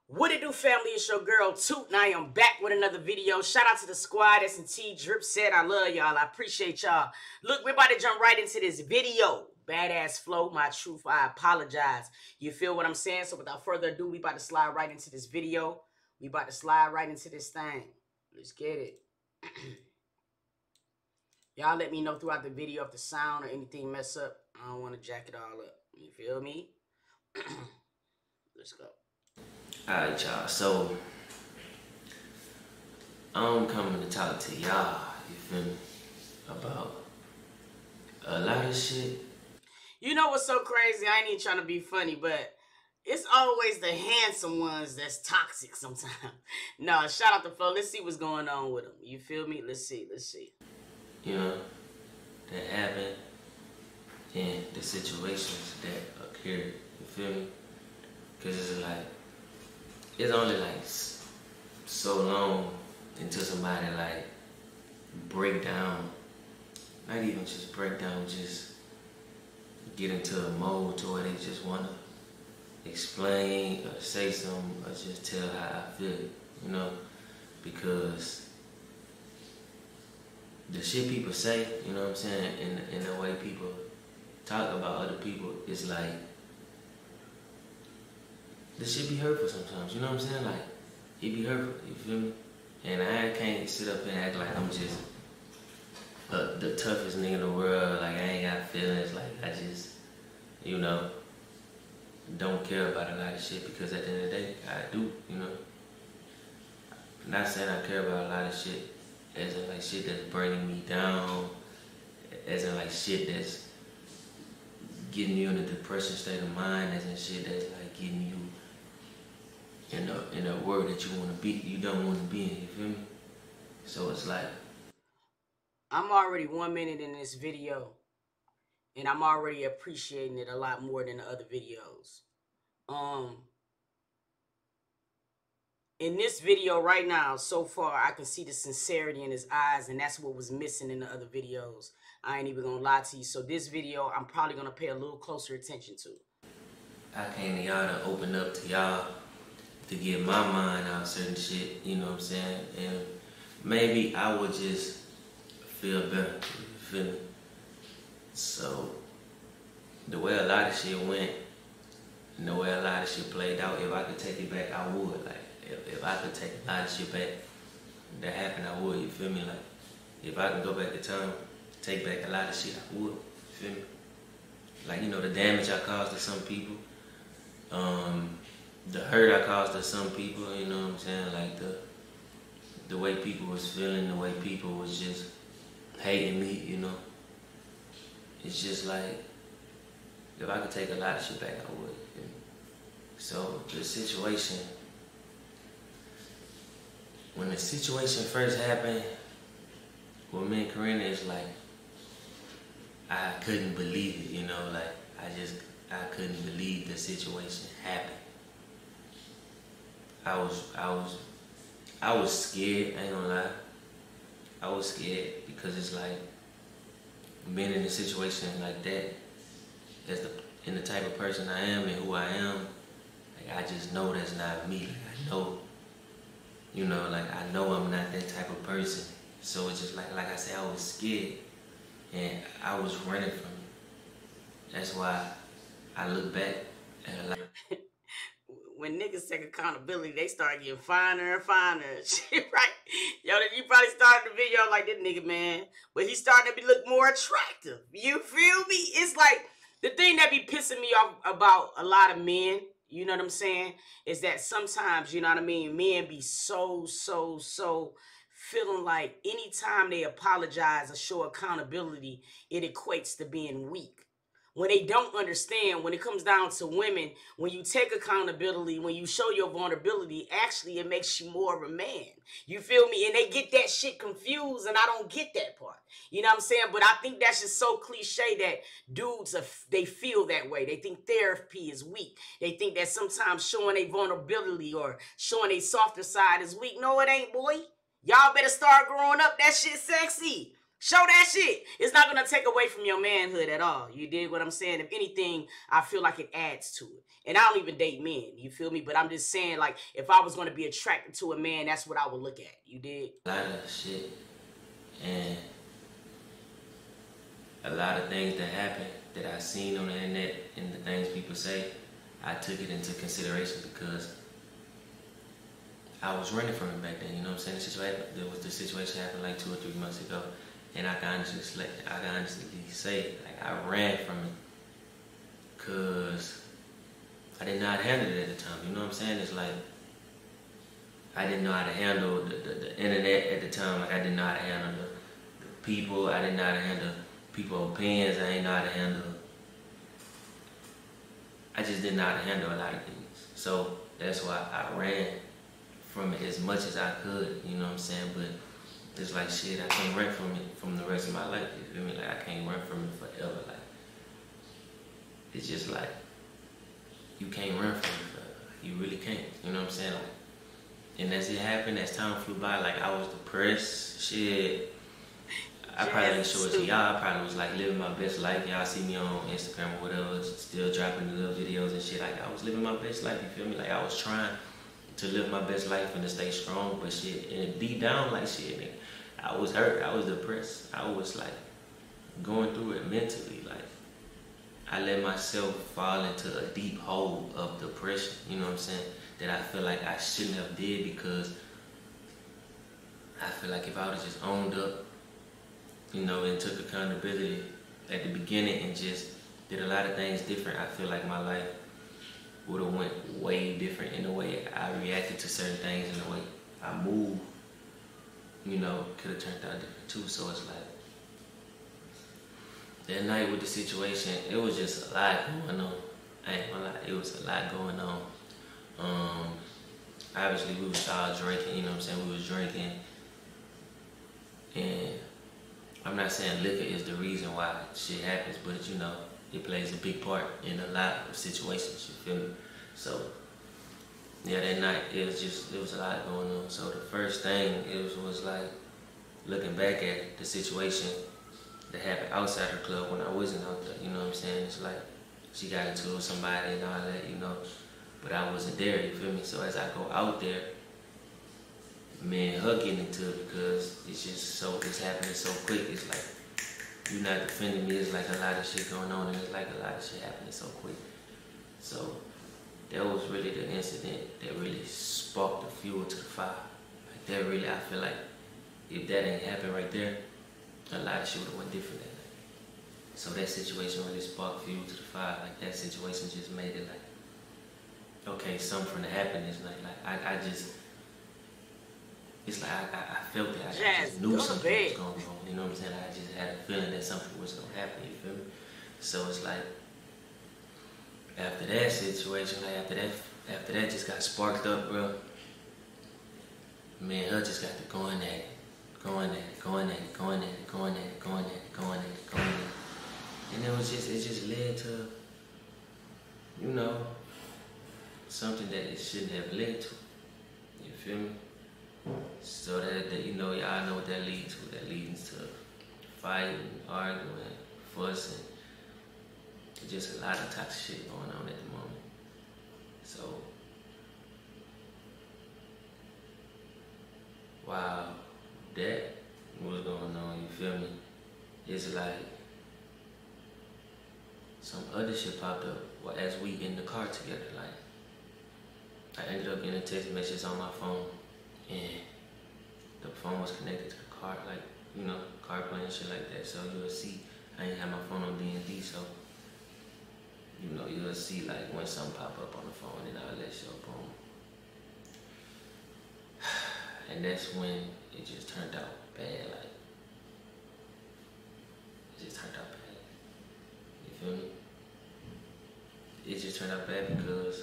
What it do, family? It's your girl Toot, and I am back with another video. Shout out to the squad. S&T Drip said, I love y'all. I appreciate y'all. Look, we're about to jump right into this video. Badass flow, my truth. I apologize. You feel what I'm saying? So without further ado, we about to slide right into this video. We about to slide right into this thing. Let's get it. Y'all let me know throughout the video if the sound or anything mess up. I don't want to jack it all up. You feel me? Let's go. Alright, y'all, so I'm coming to talk to y'all, you feel me, about a lot of shit. You know what's so crazy? I ain't even trying to be funny, but it's always the handsome ones that's toxic sometimes. No, shout out to Flo. Let's see what's going on with them. You feel me? Let's see. You know, that happen in the situations that occur, you feel me? Because it's like, it's only like so long until somebody like break down, not even just break down, just get into a mode to where they just want to explain or say something or just tell how I feel, you know, because the shit people say, you know what I'm saying, in the way people talk about other people, it's like, this shit be hurtful sometimes, you know what I'm saying? Like, it be hurtful, you feel me? And I can't sit up and act like I'm just the toughest nigga in the world, like I ain't got feelings, like I just, you know, don't care about a lot of shit, because at the end of the day, I do, you know? I'm not saying I care about a lot of shit, as in like shit that's bringing me down, as in like shit that's getting you in a depression state of mind, as in shit that's like getting you in a world that you want to be, you don't want to be in, you feel me? So it's like, I'm already 1 minute in this video, and I'm already appreciating it a lot more than the other videos. In this video right now, so far, I can see the sincerity in his eyes, and that's what was missing in the other videos. I ain't even gonna lie to you. So this video, I'm probably gonna pay a little closer attention to. I came to y'all to open up to y'all, to get my mind out certain shit, you know what I'm saying? And maybe I would just feel better, you feel me? So, the way a lot of shit went, and the way a lot of shit played out, if I could take it back, I would. Like, if I could take a lot of shit back that happened, I would, you feel me? Like, if I could go back in time, take back a lot of shit, I would, you feel me? Like, you know, the damage I caused to some people, the hurt I caused to some people, you know what I'm saying? Like the way people was feeling, the way people was just hating me, you know? It's just like, if I could take a lot of shit back, I would. You know? So the situation, when the situation first happened with me and Karina, it's like, I couldn't believe it, you know? Like, I couldn't believe the situation happened. I was scared, I ain't gonna lie. I was scared because it's like, being in a situation like that, in the type of person I am and who I am, like I just know that's not me. Like I know, you know, like I know I'm not that type of person. So it's just like I said, I was scared and I was running from it. That's why I look back at a lot. When niggas take accountability, they start getting finer and finer. Shit, right? Yo, you probably started the video like this nigga, man. But he's starting to look more attractive. You feel me? It's like, the thing that be pissing me off about a lot of men, you know what I'm saying, is that sometimes, you know what I mean, men be so feeling like anytime they apologize or show accountability, it equates to being weak. When they don't understand, when it comes down to women, when you take accountability, when you show your vulnerability, actually it makes you more of a man. You feel me? And they get that shit confused, and I don't get that part. You know what I'm saying? But I think that's just so cliche that dudes, they feel that way. They think therapy is weak. They think that sometimes showing a vulnerability or showing a softer side is weak. No, it ain't, boy. Y'all better start growing up. That shit sexy. Show that shit. It's not gonna take away from your manhood at all. You dig what I'm saying? If anything, I feel like it adds to it. And I don't even date men, you feel me? But I'm just saying, like, if I was gonna be attracted to a man, that's what I would look at. You dig? A lot of shit and a lot of things that happen that I seen on the internet and the things people say, I took it into consideration because I was running from it back then. You know what I'm saying? The situation happened like 2 or 3 months ago, and I can honestly say like I ran from it because I didn't know how to handle it at the time. You know what I'm saying? It's like I didn't know how to handle the internet at the time. Like I didn't know how to handle the people. I didn't know how to handle people's opinions. I didn't know how to handle. I just didn't know how to handle a lot of things. So that's why I ran from it as much as I could. You know what I'm saying? But it's like shit. I can't run from it from the rest of my life. You feel me? Like I can't run from it forever. Like it's just like you can't run from it forever. You really can't. You know what I'm saying? Like, and as it happened, as time flew by, like I was depressed. Shit. I probably didn't show it to y'all. I probably was like living my best life. Y'all see me on Instagram or whatever, still dropping the little videos and shit. Like I was living my best life. You feel me? Like I was trying to live my best life and to stay strong. But shit, and deep down, like shit, nigga, I was hurt. I was depressed. I was like going through it mentally. Like I let myself fall into a deep hole of depression. You know what I'm saying? That I feel like I shouldn't have did because I feel like if I would have just owned up, you know, and took accountability at the beginning and just did a lot of things different, I feel like my life would have went way different in the way I reacted to certain things and the way I moved, you know, could have turned out different too. So it's like, that night with the situation, it was just a lot going on. I ain't gonna lie, it was a lot going on. Obviously we was all drinking, you know what I'm saying? We was drinking, and I'm not saying liquor is the reason why shit happens, but you know, it plays a big part in a lot of situations, you feel me? So, yeah, that night, it was a lot going on. So the first thing, it was like, looking back at the situation that happened outside her club when I wasn't out there, you know what I'm saying? It's like, she got into it with somebody and all that, you know, but I wasn't there, you feel me? So as I go out there, me and her getting into it because it's happening so quick. It's like, you're not defending me. It's like a lot of shit going on and it's like a lot of shit happening so quick. So that was really the incident that really sparked the fuel to the fire. Like that really, I feel like if that ain't happened right there, a lot of shit would have went different that night. So that situation really sparked fuel to the fire. Like that situation just made it like, okay, something to happen this night. Like I just, it's like I felt it. I just knew something was going on. You know what I'm saying? I just had a feeling that something was gonna happen. You feel me? So it's like after that situation, like after that just got sparked up, bro. Me and her just got to going at it. And it just led to, you know, something that it shouldn't have led to. You feel me? So that you know, y'all know what that leads to. That leads to fighting, arguing, fussing. Just a lot of toxic shit going on at the moment. So, wow, that was going on, you feel me? It's like some other shit popped up as we in the car together. Like, I ended up getting a text message on my phone, and the phone was connected to the car, like, you know, CarPlay and shit like that. So you'll see, I ain't have my phone on D&D, so, you know, you'll see like when something pop up on the phone and all that shit, boom. And that's when it just turned out bad, like, it just turned out bad. You feel me? It just turned out bad because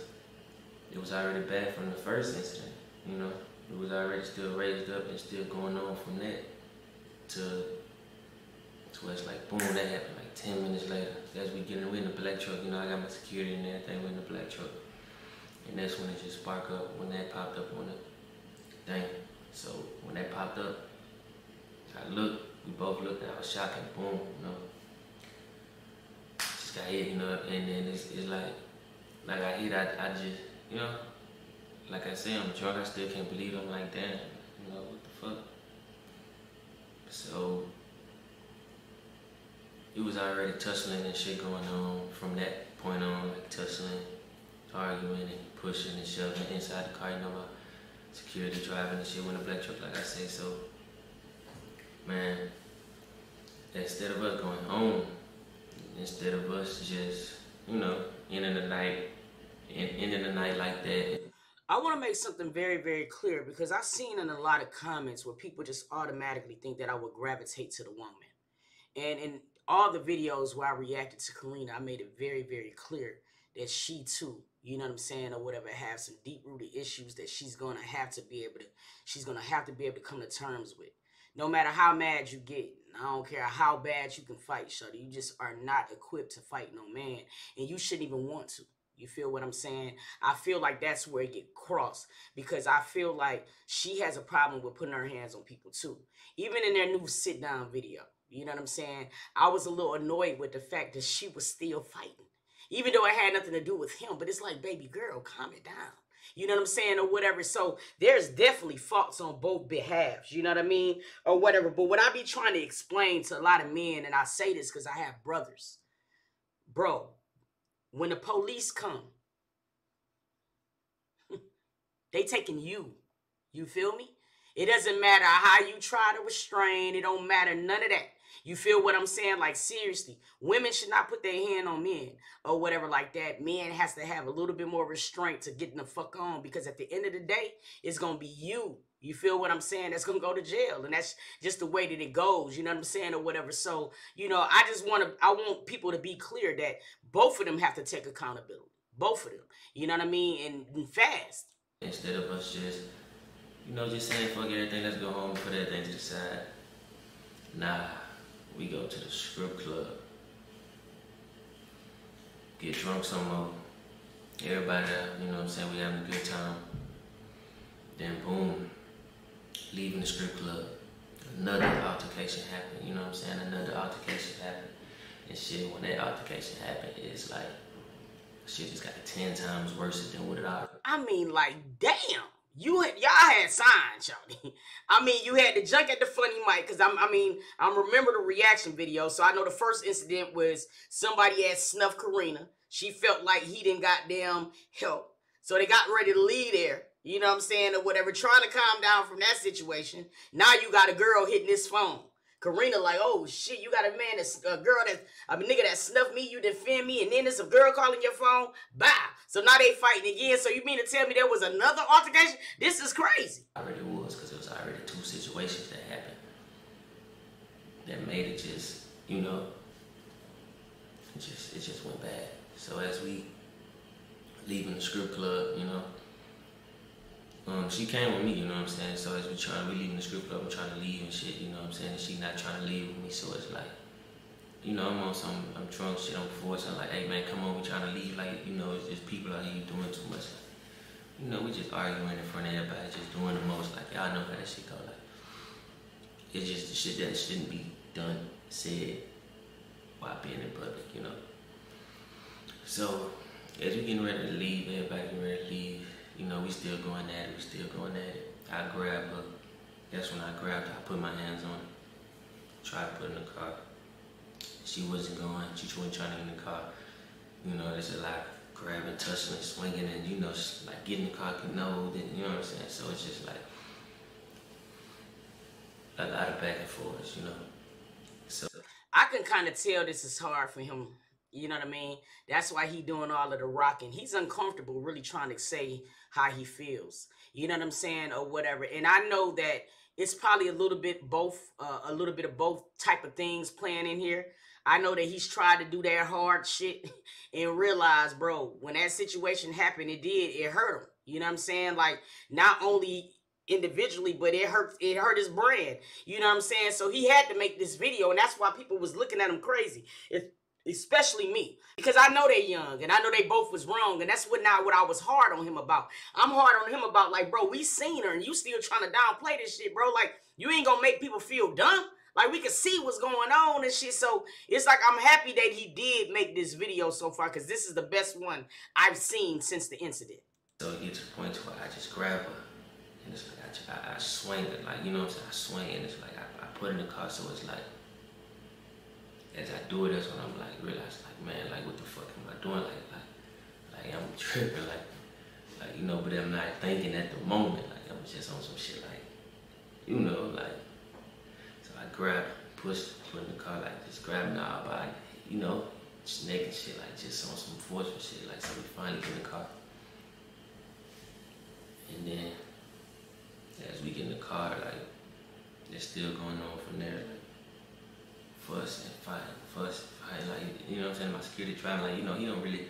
it was already bad from the first incident, you know? It was already still raised up and still going on from that to where it's like, boom, that happened like 10 minutes later. As we in the black truck, you know, I got my security and everything, we're in the black truck. And that's when it just sparked up, when that popped up on the thing. So when that popped up, I looked, We both looked at, I was shocked and boom, you know. Just got hit, you know, and then it's like I hit, I just, you know, like I said, I'm drunk, I still can't believe it. I'm like, damn, you know, what the fuck? So, it was already tussling and shit going on from that point on, like tussling, arguing and pushing and shoving inside the car, you know, my security driving and shit with a black truck, like I say. So, man, instead of us going home, instead of us just, you know, ending the night like that. I want to make something very, very clear, because I've seen in a lot of comments where people just automatically think that I would gravitate to the woman. And in all the videos where I reacted to Karina, I made it very, very clear that she too, you know what I'm saying, or whatever, have some deep-rooted issues that she's going to have to be able to come to terms with. No matter how mad you get, I don't care how bad you can fight, shorty, you just are not equipped to fight no man, and you shouldn't even want to. You feel what I'm saying? I feel like that's where it get crossed, because I feel like she has a problem with putting her hands on people too. Even in their new sit-down video, you know what I'm saying? I was a little annoyed with the fact that she was still fighting, even though it had nothing to do with him. But it's like, baby girl, calm it down. You know what I'm saying, or whatever. So there's definitely faults on both behalves, you know what I mean, or whatever. But what I be trying to explain to a lot of men, and I say this because I have brothers, bro, when the police come, they taking you. You feel me? It doesn't matter how you try to restrain. It don't matter none of that. You feel what I'm saying? Like, seriously, women should not put their hand on men or whatever like that. Men has to have a little bit more restraint to getting the fuck on, because at the end of the day, it's going to be you. You feel what I'm saying? That's going to go to jail. And that's just the way that it goes. You know what I'm saying? Or whatever. So, you know, I want people to be clear that both of them have to take accountability. Both of them. You know what I mean? And fast. Instead of us just, you know, just saying fuck everything, let's go home and put everything to the side. Nah, we go to the strip club, get drunk some more, everybody there, you know what I'm saying, we having a good time. Then boom, leaving the strip club, another altercation happened, you know what I'm saying, another altercation happened. And shit, when that altercation happened, it's like, shit just got 10 times worse than what it already. I mean, like, damn. Y'all had signs, y'all. I mean, you had the junk at the funny mic, because I remember the reaction video. So I know the first incident was somebody had snuffed Karina. She felt like he didn't goddamn help. So they got ready to leave there, you know what I'm saying, or whatever, trying to calm down from that situation. Now you got a girl hitting this phone. Karina like, oh shit, you got a man that's a nigga that snuffed me, you defend me, and then there's a girl calling your phone. Bye. So now they fighting again. So you mean to tell me there was another altercation? This is crazy. It already was, because it was already 2 situations that happened that made it just, you know, it just went bad. So as we leaving the strip club, you know, she came with me, you know what I'm saying? So as we leaving the strip club, I'm trying to leave and shit, you know what I'm saying? And she not trying to leave with me, so it's like, you know, I'm drunk shit on before, so I'm like, hey man, come on, we trying to leave, like, you know, it's just people out here doing too much. You know, we just arguing in front of everybody, just doing the most, like, y'all know how that shit go, like, it's just the shit that shouldn't be done, said, while being in public, you know? So, as we getting ready to leave, everybody getting ready to leave, you know, we still going at it, I grab her. That's when I grabbed her, I put my hands on her. Tried to put her in the car. She wasn't going, she wasn't trying to get in the car. You know, there's a lot grabbing, tussling, swinging, and, you know, like getting in the car, no, you know what I'm saying? So it's just like a lot of back and forth, you know? So I can kind of tell this is hard for him. You know what I mean? That's why he doing all of the rocking. He's uncomfortable really trying to say how he feels. You know what I'm saying? Or whatever. And I know that it's probably a little bit of both type of things playing in here. I know that he's tried to do that hard shit and realized, bro, when that situation happened, it hurt him. You know what I'm saying? Like, not only individually, but it hurt his brand. You know what I'm saying? So he had to make this video, and that's why people was looking at him crazy. Especially me, because I know they young and I know they both was wrong, and that's what I was hard on him about. I'm hard on him about, like, bro, we seen her and you still trying to downplay this shit, bro. Like, you ain't gonna make people feel dumb. Like, we could see what's going on and shit. So it's like I'm happy that he did make this video so far, because this is the best one I've seen since the incident. So it gets to the point where I just grab her, and it's like I swing it, like, you know what I'm saying? I swing, and it's like I put in the car, so it's like, as I do it, that's when I'm like, realize, like, man, like, what the fuck am I doing? Like I'm tripping, like, you know, but I'm not thinking at the moment, like, I'm just on some shit, like, you know, like, so I grab, put in the car, like, just grabbing the body, you know, just naked shit, like, just on some forceful shit, like, so we finally get in the car. And then, as we get in the car, like, it's still going on from there, like, fuss and fighting, like, you know what I'm saying, my security driver, like, you know, he don't really,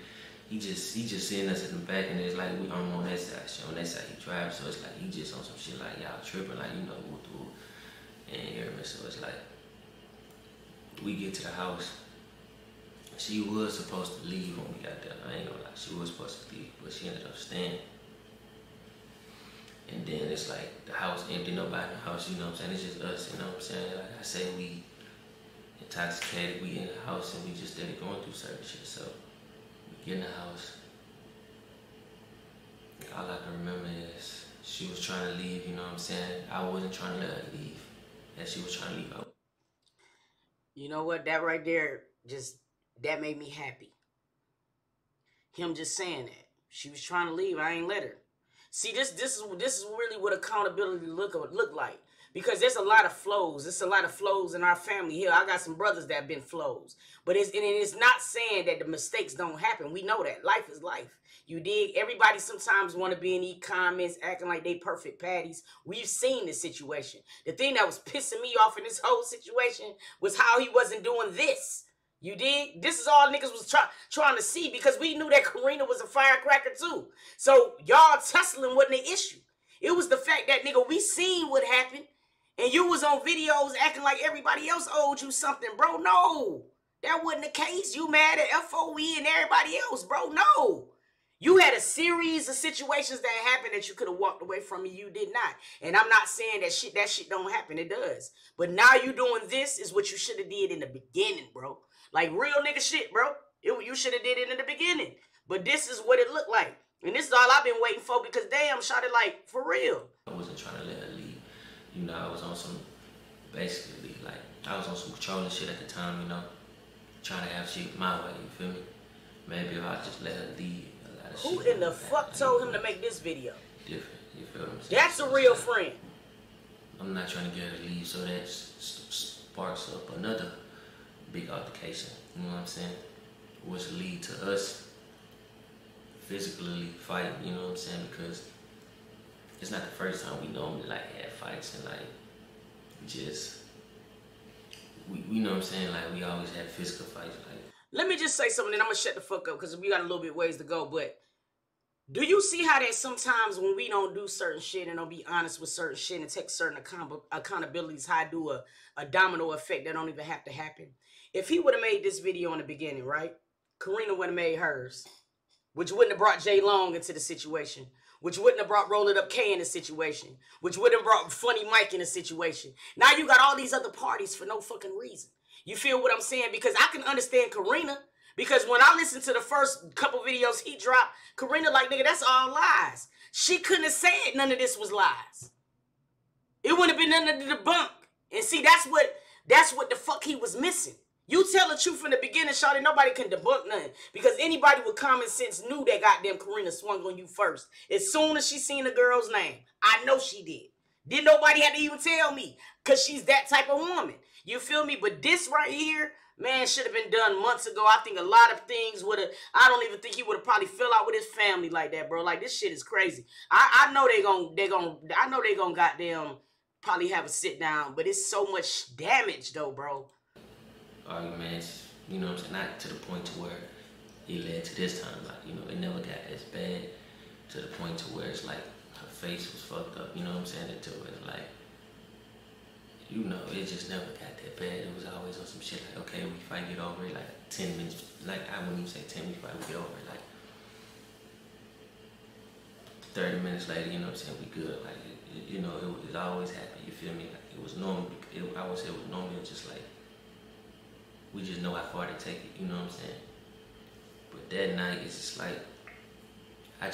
he just seeing us in the back, and it's like, I'm on that side, so on that side he drives, so it's like, he just on some shit, like, y'all tripping, like, you know, and you hear me, so it's like, we get to the house. She was supposed to leave when we got there, I ain't gonna lie, she was supposed to leave, but she ended up staying. And then it's like the house empty, nobody in the house, you know what I'm saying? It's just us, you know what I'm saying? Like I say, we intoxicated, we in the house, and we just started going through certain shit. So we get in the house. All I can remember is she was trying to leave, you know what I'm saying? I wasn't trying to let her leave. And she was trying to leave out. You know what? That right there, that made me happy. Him just saying that. She was trying to leave, I ain't let her. See, this is really what accountability look like. Because there's a lot of flows. There's a lot of flows in our family here. I got some brothers that have been flows. But it's not saying that the mistakes don't happen. We know that. Life is life. You dig? Everybody sometimes want to be in these comments acting like they perfect patties. We've seen this situation. The thing that was pissing me off in this whole situation was how he wasn't doing this. You dig? This is all niggas was trying to see, because we knew that Karina was a firecracker too. So y'all tussling wasn't the issue. It was the fact that, nigga, we seen what happened, and you was on videos acting like everybody else owed you something, bro. No, that wasn't the case. You mad at FOE and everybody else, bro. No. You had a series of situations that happened that you could have walked away from, and you did not. And I'm not saying that shit don't happen. It does. But now you doing this is what you should have did in the beginning, bro. Like real nigga shit, bro. You should have did it in the beginning. But this is what it looked like. And this is all I've been waiting for, because damn, shot it like, for real. I wasn't trying to let her leave. You know, I was on some, basically, like, I was on some controlling shit at the time, you know. Trying to have shit my way, you feel me? Maybe if I just let her leave. Who in the fuck told him to make this video? Different, you feel me? That's a real friend. I'm not trying to get her to leave, so that sparks up another big altercation, you know what I'm saying? Which lead to us physically fighting, you know what I'm saying? Because it's not the first time we normally like had fights, and like we know what I'm saying, like we always had physical fights. Like, let me just say something, and I'm gonna shut the fuck up because we got a little bit ways to go. But do you see how that sometimes when we don't do certain shit and don't be honest with certain shit and take certain accountabilities, how I do a domino effect that don't even have to happen? If he would have made this video in the beginning, right? Karina would have made hers, which wouldn't have brought Jay Long into the situation, which wouldn't have brought Roll It Up K in the situation, which wouldn't have brought Funny Mike in the situation. Now you got all these other parties for no fucking reason. You feel what I'm saying? Because I can understand Karina. Because when I listened to the first couple videos he dropped, Karina like, nigga, that's all lies. She couldn't have said none of this was lies. It wouldn't have been nothing to debunk. And see, that's what the fuck he was missing. You tell the truth from the beginning, shawty, nobody can debunk nothing. Because anybody with common sense knew that goddamn Karina swung on you first. As soon as she seen the girl's name. I know she did. Didn't nobody have to even tell me. Because she's that type of woman. You feel me? But this right here, man, should have been done months ago. I think a lot of things would have, I don't even think he would have probably fell out with his family like that, bro. Like, this shit is crazy. I know I know they gonna goddamn probably have a sit down, but it's so much damage though, bro. Arguments, you know what I'm saying? Not to the point to where it led to this time. Like, you know, it never got as bad to the point to where it's like her face was fucked up, you know what I'm saying? Until it's like, you know, it just never got that bad. It was always on some shit like, okay, we fight, get over it, like 10 minutes, like I wouldn't even say 10 minutes, we get over it, like 30 minutes later, you know what I'm saying, we good, like, you know, it always happened, you feel me, like, it was normal. I would say it was normal. It was just like, we just know how far to take it, you know what I'm saying? But that night, it's just like, I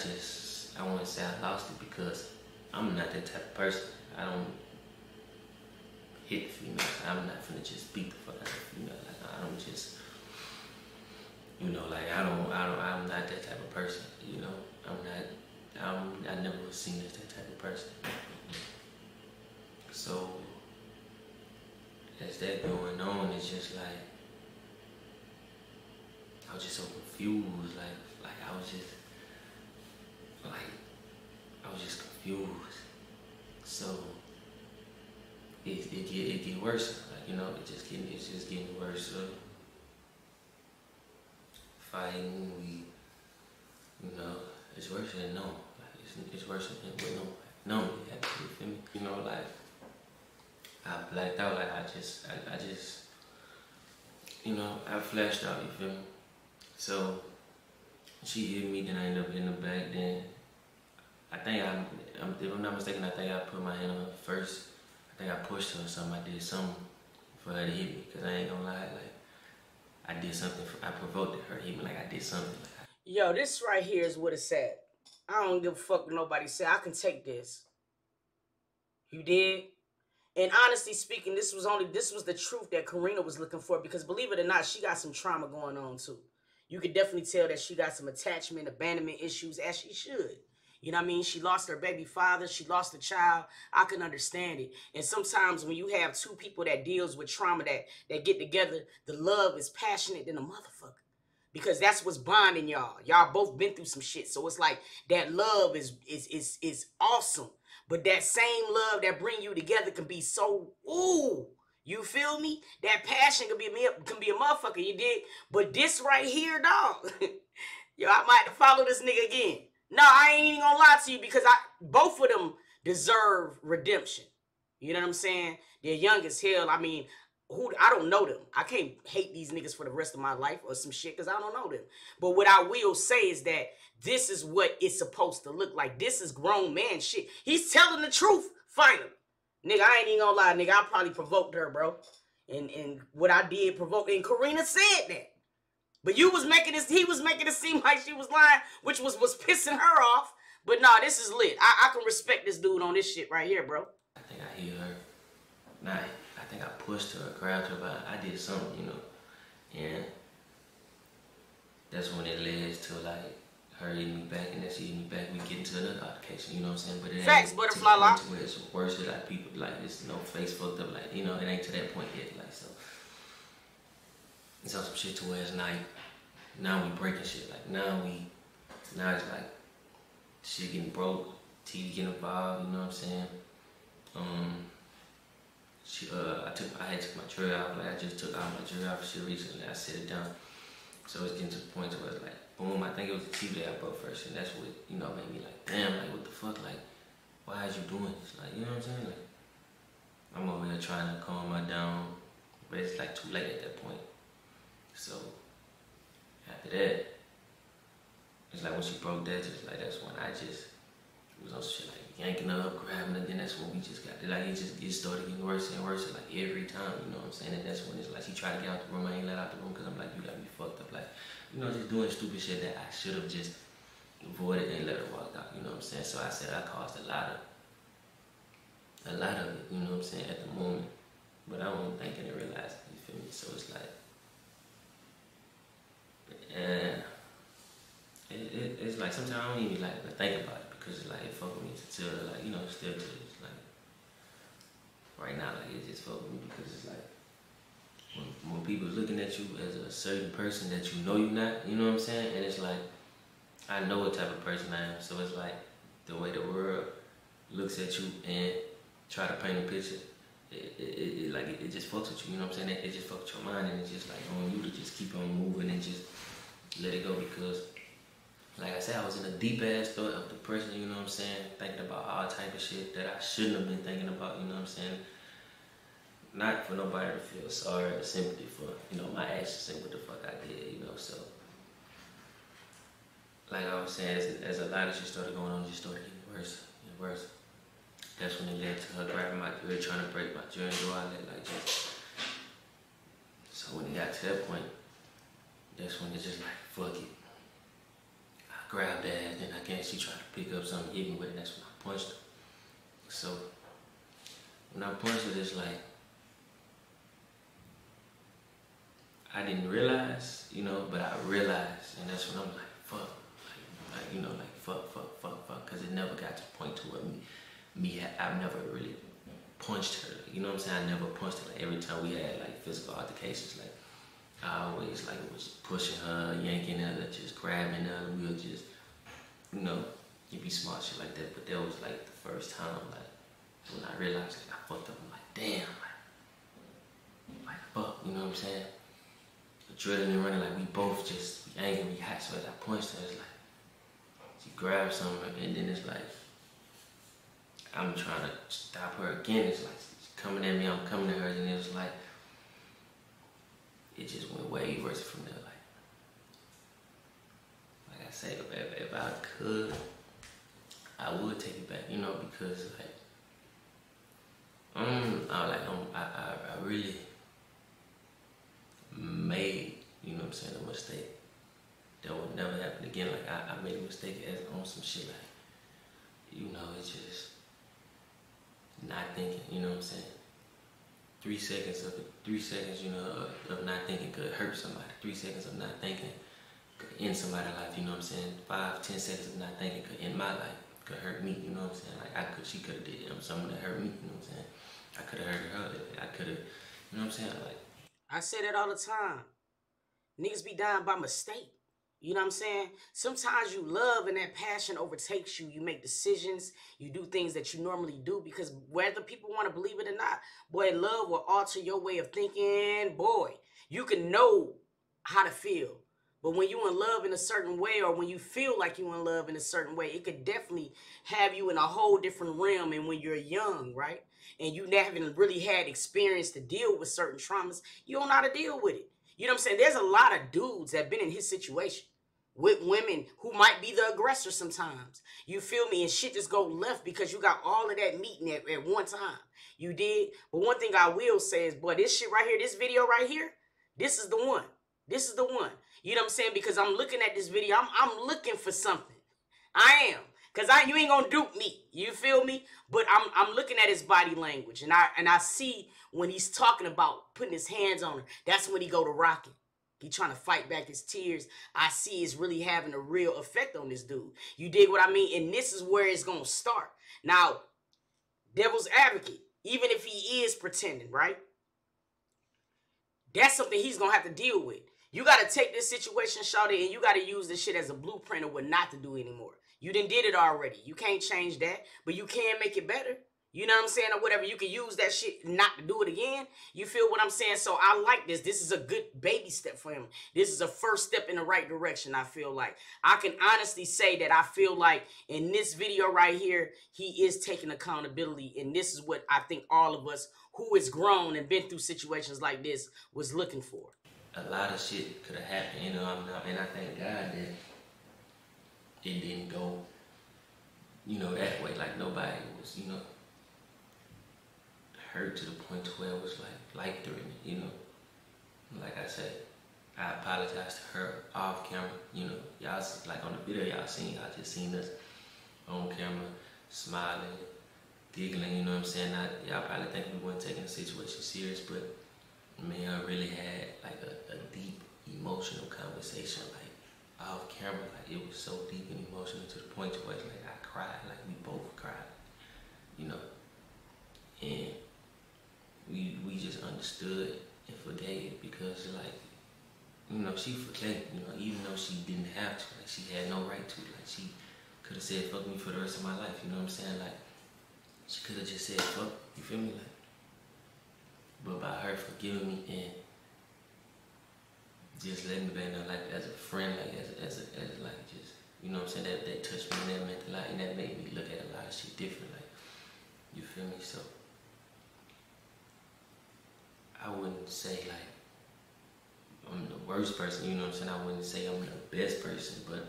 want to say I lost it because I'm not that type of person. I don't hit females. I'm not finna just beat the fuck out of a female. Like, I don't just, you know, like, I'm not that type of person, you know? I never was seen as that type of person. So, as that going on, it's just like, I was just so confused, like I was just confused. So it get worse, like, you know, it's just getting worse. Fighting, you know, it's worse than normal. Like it's worse than what normal. You feel me? You know, like I blacked out, like I just, you know, I flashed out. You feel me? So she hit me, then I ended up in the back. Then I think if I'm not mistaken, I think I put my hand on her first. I think I pushed her or something. I did something for her to hit me, cause I ain't gonna lie, like I did something. I provoked her to hit me, like I did something. Yo, this right here is what it's said. I don't give a fuck what nobody say. I can take this. You did? And honestly speaking, this was the truth that Karina was looking for, because believe it or not, she got some trauma going on too. You could definitely tell that she got some attachment, abandonment issues, as she should. You know what I mean? She lost her baby father. She lost a child. I can understand it. And sometimes when you have two people that deals with trauma that get together, the love is passionate than a motherfucker. Because that's what's bonding y'all. Y'all both been through some shit. So it's like that love is awesome. But that same love that bring you together can be so, ooh, you feel me? That passion can be a motherfucker, you dig? But this right here, dog, yo, I might have to follow this nigga again. No, I ain't even gonna lie to you, because both of them deserve redemption. You know what I'm saying? They're young as hell. I mean, I don't know them. I can't hate these niggas for the rest of my life or some shit, because I don't know them. But what I will say is that this is what it's supposed to look like. This is grown man shit. He's telling the truth. Fight him. Nigga, I ain't even gonna lie, nigga. I probably provoked her, bro. And what I did provoke, and Karina said that. But he was making it seem like she was lying, which was pissing her off. But nah, this is lit. I can respect this dude on this shit right here, bro. I think I hit her. Nah, I think I pushed her, grabbed her, but I did something, you know. And that's when it led to like her hitting me back, and then she hitting me back. We get into another altercation, you know what I'm saying? But it Facts, ain't butterfly lock. to where it's worse, like people, like it's no face fucked up, like, you know, it ain't to that point yet, like, so. It's on some shit to where it's like, now we breaking shit, like now it's like shit getting broke, TV getting involved, you know what I'm saying? I had took my jewelry off, like I just took all my jewelry off shit recently. I set it down. So it's getting to the point where it's like, boom, I think it was the TV that I broke first, and that's what, you know, made me like, damn, like what the fuck, like, why is you doing this? Like, you know what I'm saying? Like, I'm over here trying to calm my down, but it's like too late at that point. So after that, it's like when she broke that, just like that's when I just was on shit like yanking her up, grabbing her, then that's when we just got it. Like it started getting worse and worse, like every time, you know what I'm saying? And that's when it's like she tried to get out the room, I ain't let out the room because I'm like, you got me fucked up, like, you know, just doing stupid shit that I should have just avoided and let her walk out, you know what I'm saying? So I said I caused a lot of it, you know what I'm saying, at the moment. But I wasn't thinking and realizing, you feel me? So it's like, and it's like sometimes I don't even like think about it, because it's like it fuck with me till like, you know, still to it's like right now, like it just fuck with me, because it's like when people looking at you as a certain person that you know you're not, you know what I'm saying? And it's like I know what type of person I am, so it's like the way the world looks at you and try to paint a picture, it just fucks with you, you know what I'm saying? It just fucks with your mind, and it's just like on you to just keep on moving and just let it go, because like I said, I was in a deep ass thought of depression, you know what I'm saying? Thinking about all type of shit that I shouldn't have been thinking about, you know what I'm saying? Not for nobody to feel sorry or sympathy for, you know, my actions and what the fuck I did, you know, so. Like I was saying, as a lot of shit started going on, it just started getting worse and worse. That's when it led to her grabbing my jewelry, trying to break my jewelry and do all that, like just. So when it got to that point, that's when it's just like, fuck it. I grabbed that, and I guess she tried to pick up something, hit me with it, and that's when I punched her. So when I punched her, it's like, I didn't realize, you know, but I realized, and that's when I'm like, fuck, like you know, like fuck, because it never got to the point to where I've never really punched her, you know what I'm saying? I never punched her. Like every time we had like physical altercations, like I always like was pushing her, yanking her, just grabbing her. We would just, you know, you'd be smart shit like that. But that was like the first time, like when I realized like I fucked up. I'm like, damn, like fuck, you know what I'm saying? Adrenaline running, like we both just we angry, we hot. So as I punched her, it's like she grabbed something, and then it's like I'm trying to stop her again. It's like she's coming at me, I'm coming at her, and it was like it just went way worse from there. Like I say, if I could, I would take it back, you know, because like I really made, you know what I'm saying, a mistake that would never happen again. Like I made a mistake on some shit, like, you know, it's just not thinking, you know what I'm saying? 3 seconds, you know, of not thinking could hurt somebody. 3 seconds of not thinking could end somebody's life, you know what I'm saying? 5, 10 seconds of not thinking could end my life, could hurt me, you know what I'm saying? Like she could have did something that hurt me, you know what I'm saying? I could have hurt her, I could have, you know what I'm saying? Like, I say that all the time. Niggas be dying by mistake. You know what I'm saying? Sometimes you love and that passion overtakes you. You make decisions. You do things that you normally do because whether people want to believe it or not, boy, love will alter your way of thinking. Boy, you can know how to feel. But when you in love in a certain way, or when you feel like you in love in a certain way, it could definitely have you in a whole different realm. And when you're young, right? And you haven't really had experience to deal with certain traumas, you don't know how to deal with it. You know what I'm saying? There's a lot of dudes that have been in his situation with women who might be the aggressor sometimes. You feel me? And shit just go left because you got all of that meeting at one time. You did? But one thing I will say is, boy, this shit right here, this video right here, this is the one. This is the one. You know what I'm saying? Because I'm looking at this video. I'm looking for something. I am. Because you ain't going to dupe me. You feel me? But I'm looking at his body language. And I see when he's talking about putting his hands on her, that's when he go to rocking. He trying to fight back his tears. I see it's really having a real effect on this dude. You dig what I mean? And this is where it's going to start. Now, devil's advocate, even if he is pretending, right? That's something he's going to have to deal with. You got to take this situation, shawty, and you got to use this shit as a blueprint of what not to do anymore. You done did it already. You can't change that, but you can make it better. You know what I'm saying? Or whatever. You can use that shit not to do it again. You feel what I'm saying? So I like this. This is a good baby step for him. This is a first step in the right direction, I feel like. I can honestly say that I feel like in this video right here, he is taking accountability. And this is what I think all of us who is grown and been through situations like this was looking for. A lot of shit could have happened, you know, and I thank God that it didn't go, you know, that way. Like nobody was, you know, hurt to the point to where it was like life-threatening, you know. Like I said, I apologize to her off camera, you know. Y'all, like on the video y'all just seen us on camera, smiling, giggling, you know what I'm saying? Y'all probably think we weren't taking the situation serious, but me and her really had like a deep emotional conversation, like off camera. Like it was so deep and emotional to the point where it's like I cried, like we both cried, you know. And we just understood and forgave because, like, you know, she forgave, you know, even though she didn't have to, like she had no right to, like she could have said fuck me for the rest of my life, you know what I'm saying? Like she could have just said fuck, you feel me? Like, but by her forgiving me and just letting me know, like as a friend, like as like just, you know what I'm saying, that touched me and that meant a lot, and that made me look at a lot of shit different, like, you feel me? So I wouldn't say like I'm the worst person, you know what I'm saying? I wouldn't say I'm the best person, but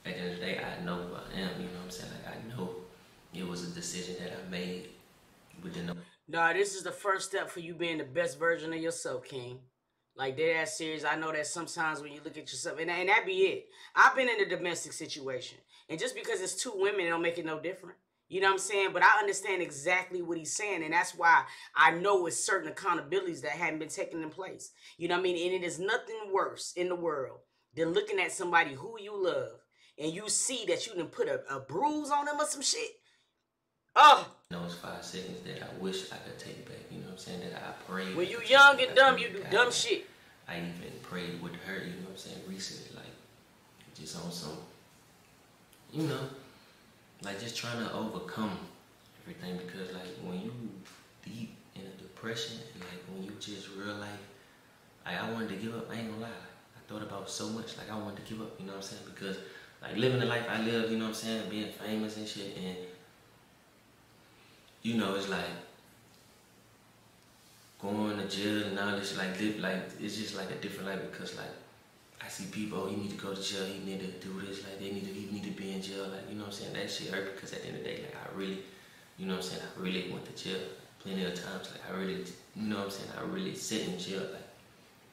at the end of the day, I know who I am, you know what I'm saying? Like I know it was was a decision that I made within the... Nah, this is the first step for you being the best version of yourself, King. Like, dead ass serious. I know that sometimes when you look at yourself, and that be it. I've been in a domestic situation. And just because it's two women, it don't make it no different. You know what I'm saying? But I understand exactly what he's saying. And that's why I know it's certain accountabilities that haven't been taken in place. You know what I mean? And it is nothing worse in the world than looking at somebody who you love and you see that you done put a bruise on them or some shit. Oh! Those 5 seconds that I wish I could take back, you know what I'm saying? That I prayed. When you young and dumb, you do dumb shit. I even prayed with her, you know what I'm saying, recently, like, just on some, you know, like just trying to overcome everything, because like when you deep in a depression, and like when you just realize, like I wanted to give up, I ain't gonna lie, like, I thought about so much, like I wanted to give up, you know what I'm saying, because like living the life I live, you know what I'm saying, being famous and shit, and you know, it's like going to jail and all this, like live, like it's just like a different life, because like I see people, oh, you need to go to jail, you need to do this, like he need to be in jail, like, you know what I'm saying, that shit hurt, because at the end of the day, like I really, you know what I'm saying, I really went to jail plenty of times, like I really, you know what I'm saying, I really sit in jail, like,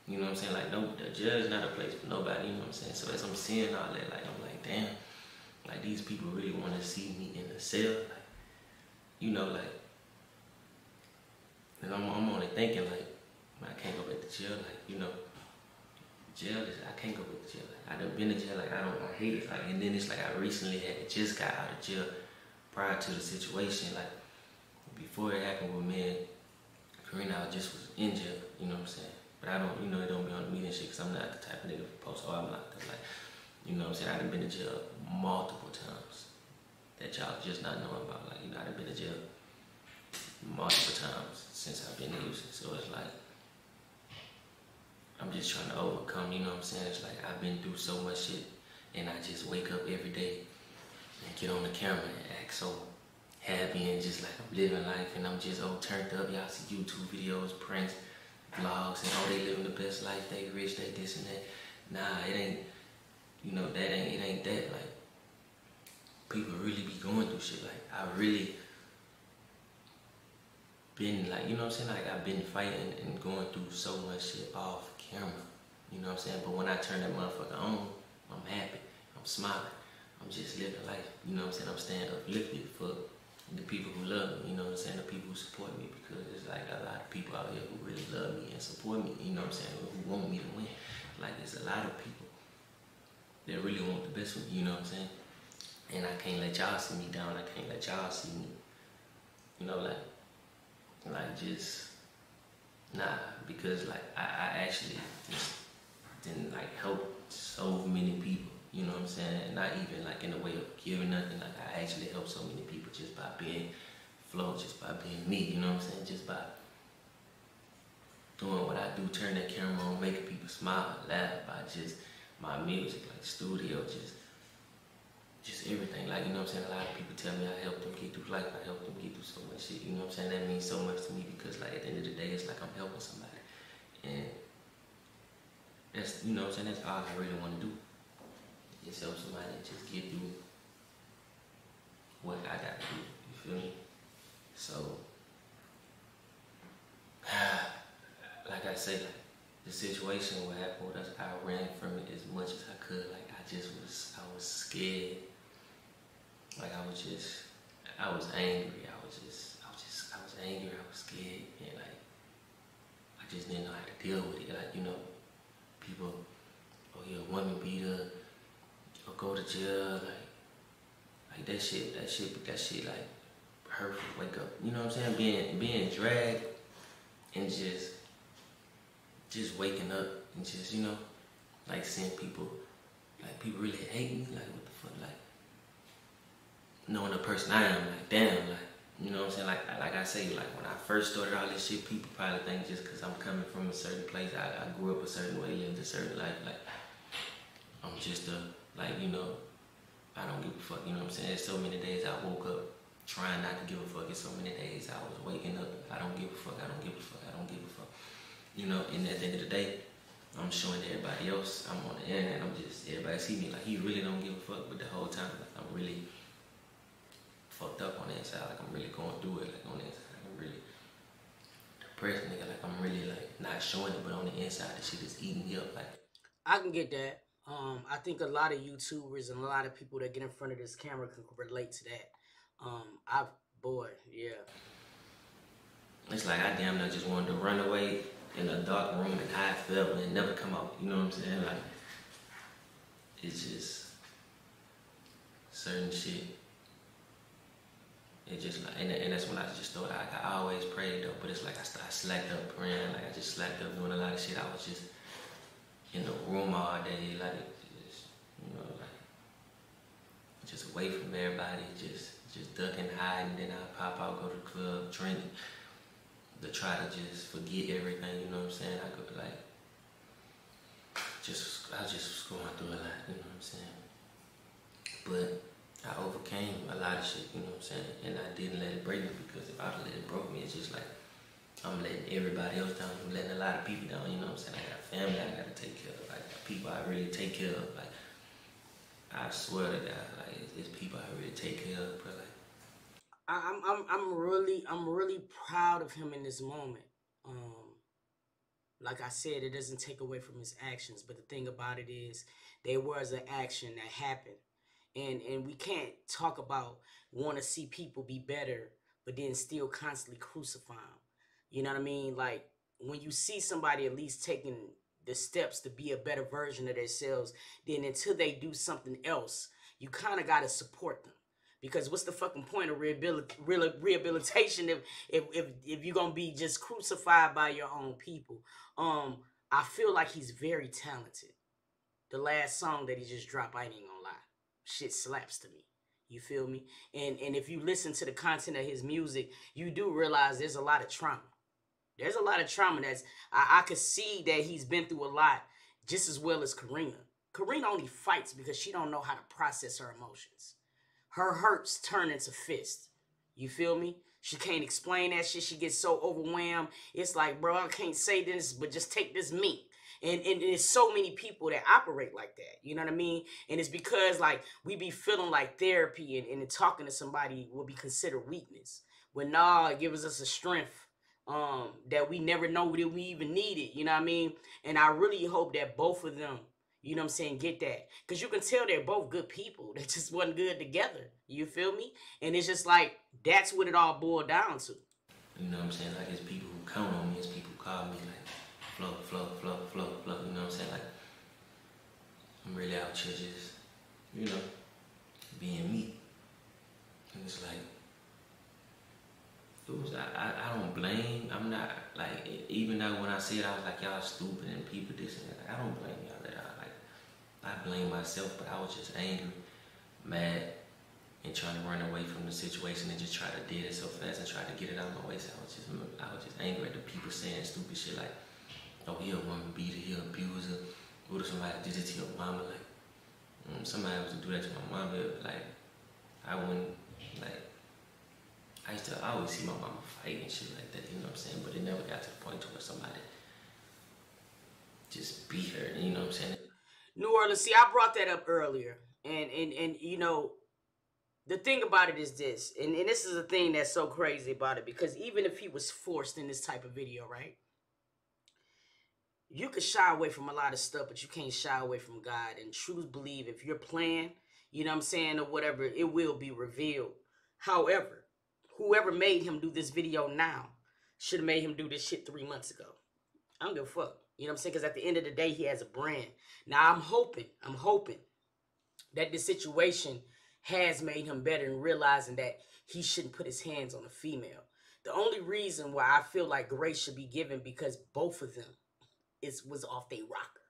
you know what I'm saying, like no, the jail is not a place for nobody, you know what I'm saying, so as I'm seeing all that, like I'm like, damn, like these people really want to see me in the cell, like, you know, like, and I'm only thinking, like, I can't go back to jail, like, you know, jail is, I can't go back to jail. Like, I done been to jail, like, I hate it, like, and then it's like I recently just got out of jail prior to the situation, like, before it happened with me and Karina, I just was in jail, you know what I'm saying, but I don't, you know, it don't be on the media and shit, because I'm not the type of nigga to post, oh, I'm locked up, like, you know what I'm saying, I done been to jail multiple times that y'all just not knowing about, like, you know, I done been to jail multiple times since I've been in Houston, so it's like, I'm just trying to overcome, you know what I'm saying? It's like I've been through so much shit, and I just wake up every day and get on the camera and act so happy and just like I'm living life, and I'm just all turned up. Y'all see YouTube videos, pranks, vlogs, and oh, they living the best life, they rich, they this and that. Nah, it ain't, you know, it ain't that. Like, people really be going through shit. Like, I really been like, you know what I'm saying, like I've been fighting and going through so much shit off camera, you know what I'm saying, but when I turn that motherfucker on, I'm happy, I'm smiling, I'm just living life, you know what I'm saying, I'm staying uplifted for the people who love me, you know what I'm saying, the people who support me, because there's like a lot of people out here who really love me and support me, you know what I'm saying, who want me to win. Like, there's a lot of people that really want the best for me, you know what I'm saying, and I can't let y'all see me down, I can't let y'all see me, you know, like just, nah, because like I actually just didn't like help so many people, you know what I'm saying, not even like in a way of giving nothing, like I actually helped so many people just by being Flo, just by being me, you know what I'm saying, just by doing what I do, turn that camera on, making people smile, laugh, by just my music, like studio, just everything, like, you know what I'm saying, a lot of people tell me I helped them get through life, I helped them get through so much shit, you know what I'm saying, that means so much to me, because like at the end of the day, it's like I'm helping somebody, and that's, you know what I'm saying, that's all I really want to do, is help somebody just get through what I got to do, you feel me, so, like I say, like, the situation, what happened with us, I ran from it as much as I could, like I was scared. Like I was angry, I was angry, I was scared, and like, I just didn't know how to deal with it. Like, you know, people, oh, you're a woman beater, or go to jail, like that shit, like, hurtful, wake up, you know what I'm saying? Being dragged, and just waking up, and just, you know, like seeing people, like people really hate me, like what the fuck, like, knowing the person I am, like, damn, like, you know what I'm saying, like I say, like, when I first started all this shit, people probably think just because I'm coming from a certain place, I grew up a certain way, lived a certain life, like, I'm just like, you know, I don't give a fuck, you know what I'm saying, there's so many days I woke up trying not to give a fuck, there's so many days I was waking up, I don't give a fuck, I don't give a fuck, I don't give a fuck, you know, and at the end of the day, I'm showing everybody else, I'm on the internet, I'm just, everybody see me, like, he really don't give a fuck, but the whole time, like, I'm really fucked up on that inside, like I'm really going through it, like on the inside, like I'm really depressed, nigga, like I'm really like not showing it, but on the inside, the shit is eating me up, like. I can get that. I think a lot of YouTubers and a lot of people that get in front of this camera can relate to that. Boy, yeah. It's like I damn near just wanted to run away in a dark room and hide forever and never come out. You know what I'm saying? Like, it's just certain shit. It just like, and that's when I just thought I always prayed though, but it's like I slacked up praying. Like I just slacked up doing a lot of shit. I was just in the room all day, like just, you know, like just away from everybody, just ducking, hiding. Then I pop out, go to the club, drink, to try to just forget everything. You know what I'm saying? I could like I just was going through a lot. You know what I'm saying? But I overcame a lot of shit. You know what I'm saying? And I didn't let it break me, because if I'd let it broke me, it's just like I'm letting everybody else down. I'm letting a lot of people down. You know what I'm saying? I got family I gotta take care of. Like people I really take care of. Like I swear to God, like it's people I really take care of. But like I'm really proud of him in this moment. Like I said, it doesn't take away from his actions, but the thing about it is there was an action that happened. And we can't talk about want to see people be better, but then still constantly crucify them. You know what I mean? Like when you see somebody at least taking the steps to be a better version of themselves, then until they do something else, you kind of got to support them. Because what's the fucking point of rehabilitation if you're gonna be just crucified by your own people? I feel like he's very talented. The last song that he just dropped, I ain't gonna lie, shit slaps to me. You feel me? And if you listen to the content of his music, you do realize there's a lot of trauma. There's a lot of trauma I could see that he's been through a lot, just as well as Karina. Karina only fights because she don't know how to process her emotions. Her hurts turn into fists. You feel me? She can't explain that shit. She gets so overwhelmed. It's like, bro, I can't say this, but just take this meat. And there's so many people that operate like that. You know what I mean? And it's because, like, we be feeling like therapy and talking to somebody will be considered weakness. When, nah, it gives us a strength that we never know that we even needed. You know what I mean? And I really hope that both of them, you know what I'm saying, get that. Because you can tell they're both good people. They just wasn't good together. You feel me? And it's just like, that's what it all boiled down to. You know what I'm saying? Like, it's people who count on me. It's people who call me, like, flow. You know what I'm saying? Like, I'm really out here just, you know, being me. And it's like, I don't blame. I'm not, like, even though when I said I was like, y'all stupid and people this and that, like, I don't blame y'all that. I blame myself, but I was just angry, mad, and trying to run away from the situation and just try to deal it so fast and try to get it out of my way. So I was just angry at the people saying stupid shit like, oh, he a woman beater, he a abuser. What if somebody did it to your mama? Like, somebody was to do that to my mama, like, I wouldn't, like, I always see my mama fight and shit like that, you know what I'm saying? But it never got to the point to where somebody just beat her, you know what I'm saying? New Orleans, see, I brought that up earlier. And you know, the thing about it is this, and this is the thing that's so crazy about it, because even if he was forced in this type of video, right? You could shy away from a lot of stuff, but you can't shy away from God. And truth believe, if you're playing, you know what I'm saying, or whatever, it will be revealed. However, whoever made him do this video now should have made him do this shit 3 months ago. I don't give a fuck. You know what I'm saying? Because at the end of the day, he has a brand. Now, I'm hoping that this situation has made him better in realizing that he shouldn't put his hands on a female. The only reason why I feel like grace should be given, because both of them was off their rocker.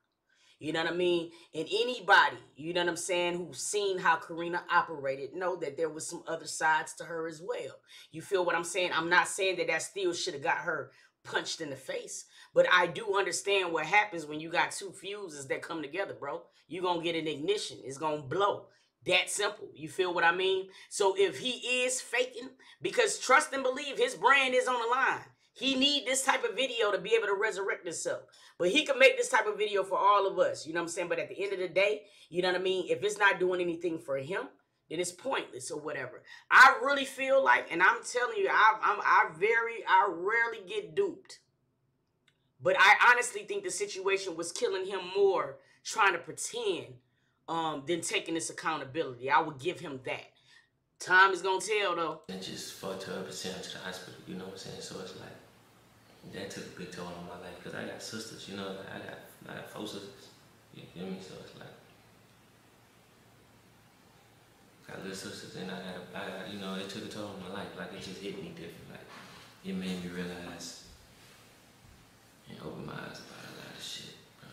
You know what I mean? And anybody, you know what I'm saying, who's seen how Karina operated, know that there was some other sides to her as well. You feel what I'm saying? I'm not saying that still should have got her punched in the face, but I do understand what happens when you got two fuses that come together, bro. You're going to get an ignition. It's going to blow. That simple. You feel what I mean? So if he is faking, because trust and believe, his brand is on the line. He need this type of video to be able to resurrect himself. But he can make this type of video for all of us. You know what I'm saying? But at the end of the day, you know what I mean? If it's not doing anything for him, then it's pointless or whatever. I really feel like, and I'm telling you, I rarely get duped. But I honestly think the situation was killing him more trying to pretend than taking this accountability. I would give him that. Time is gonna tell though. And just fucked her up and sent her to the hospital, you know what I'm saying? So it's like, that took a big toll on my life, because I got sisters, you know, like I got 4 sisters, you feel me? So it's like, I got little sisters, and I got, you know, it took a toll on my life, like it just hit me different, like, it made me realize and open my eyes about a lot of shit, bro,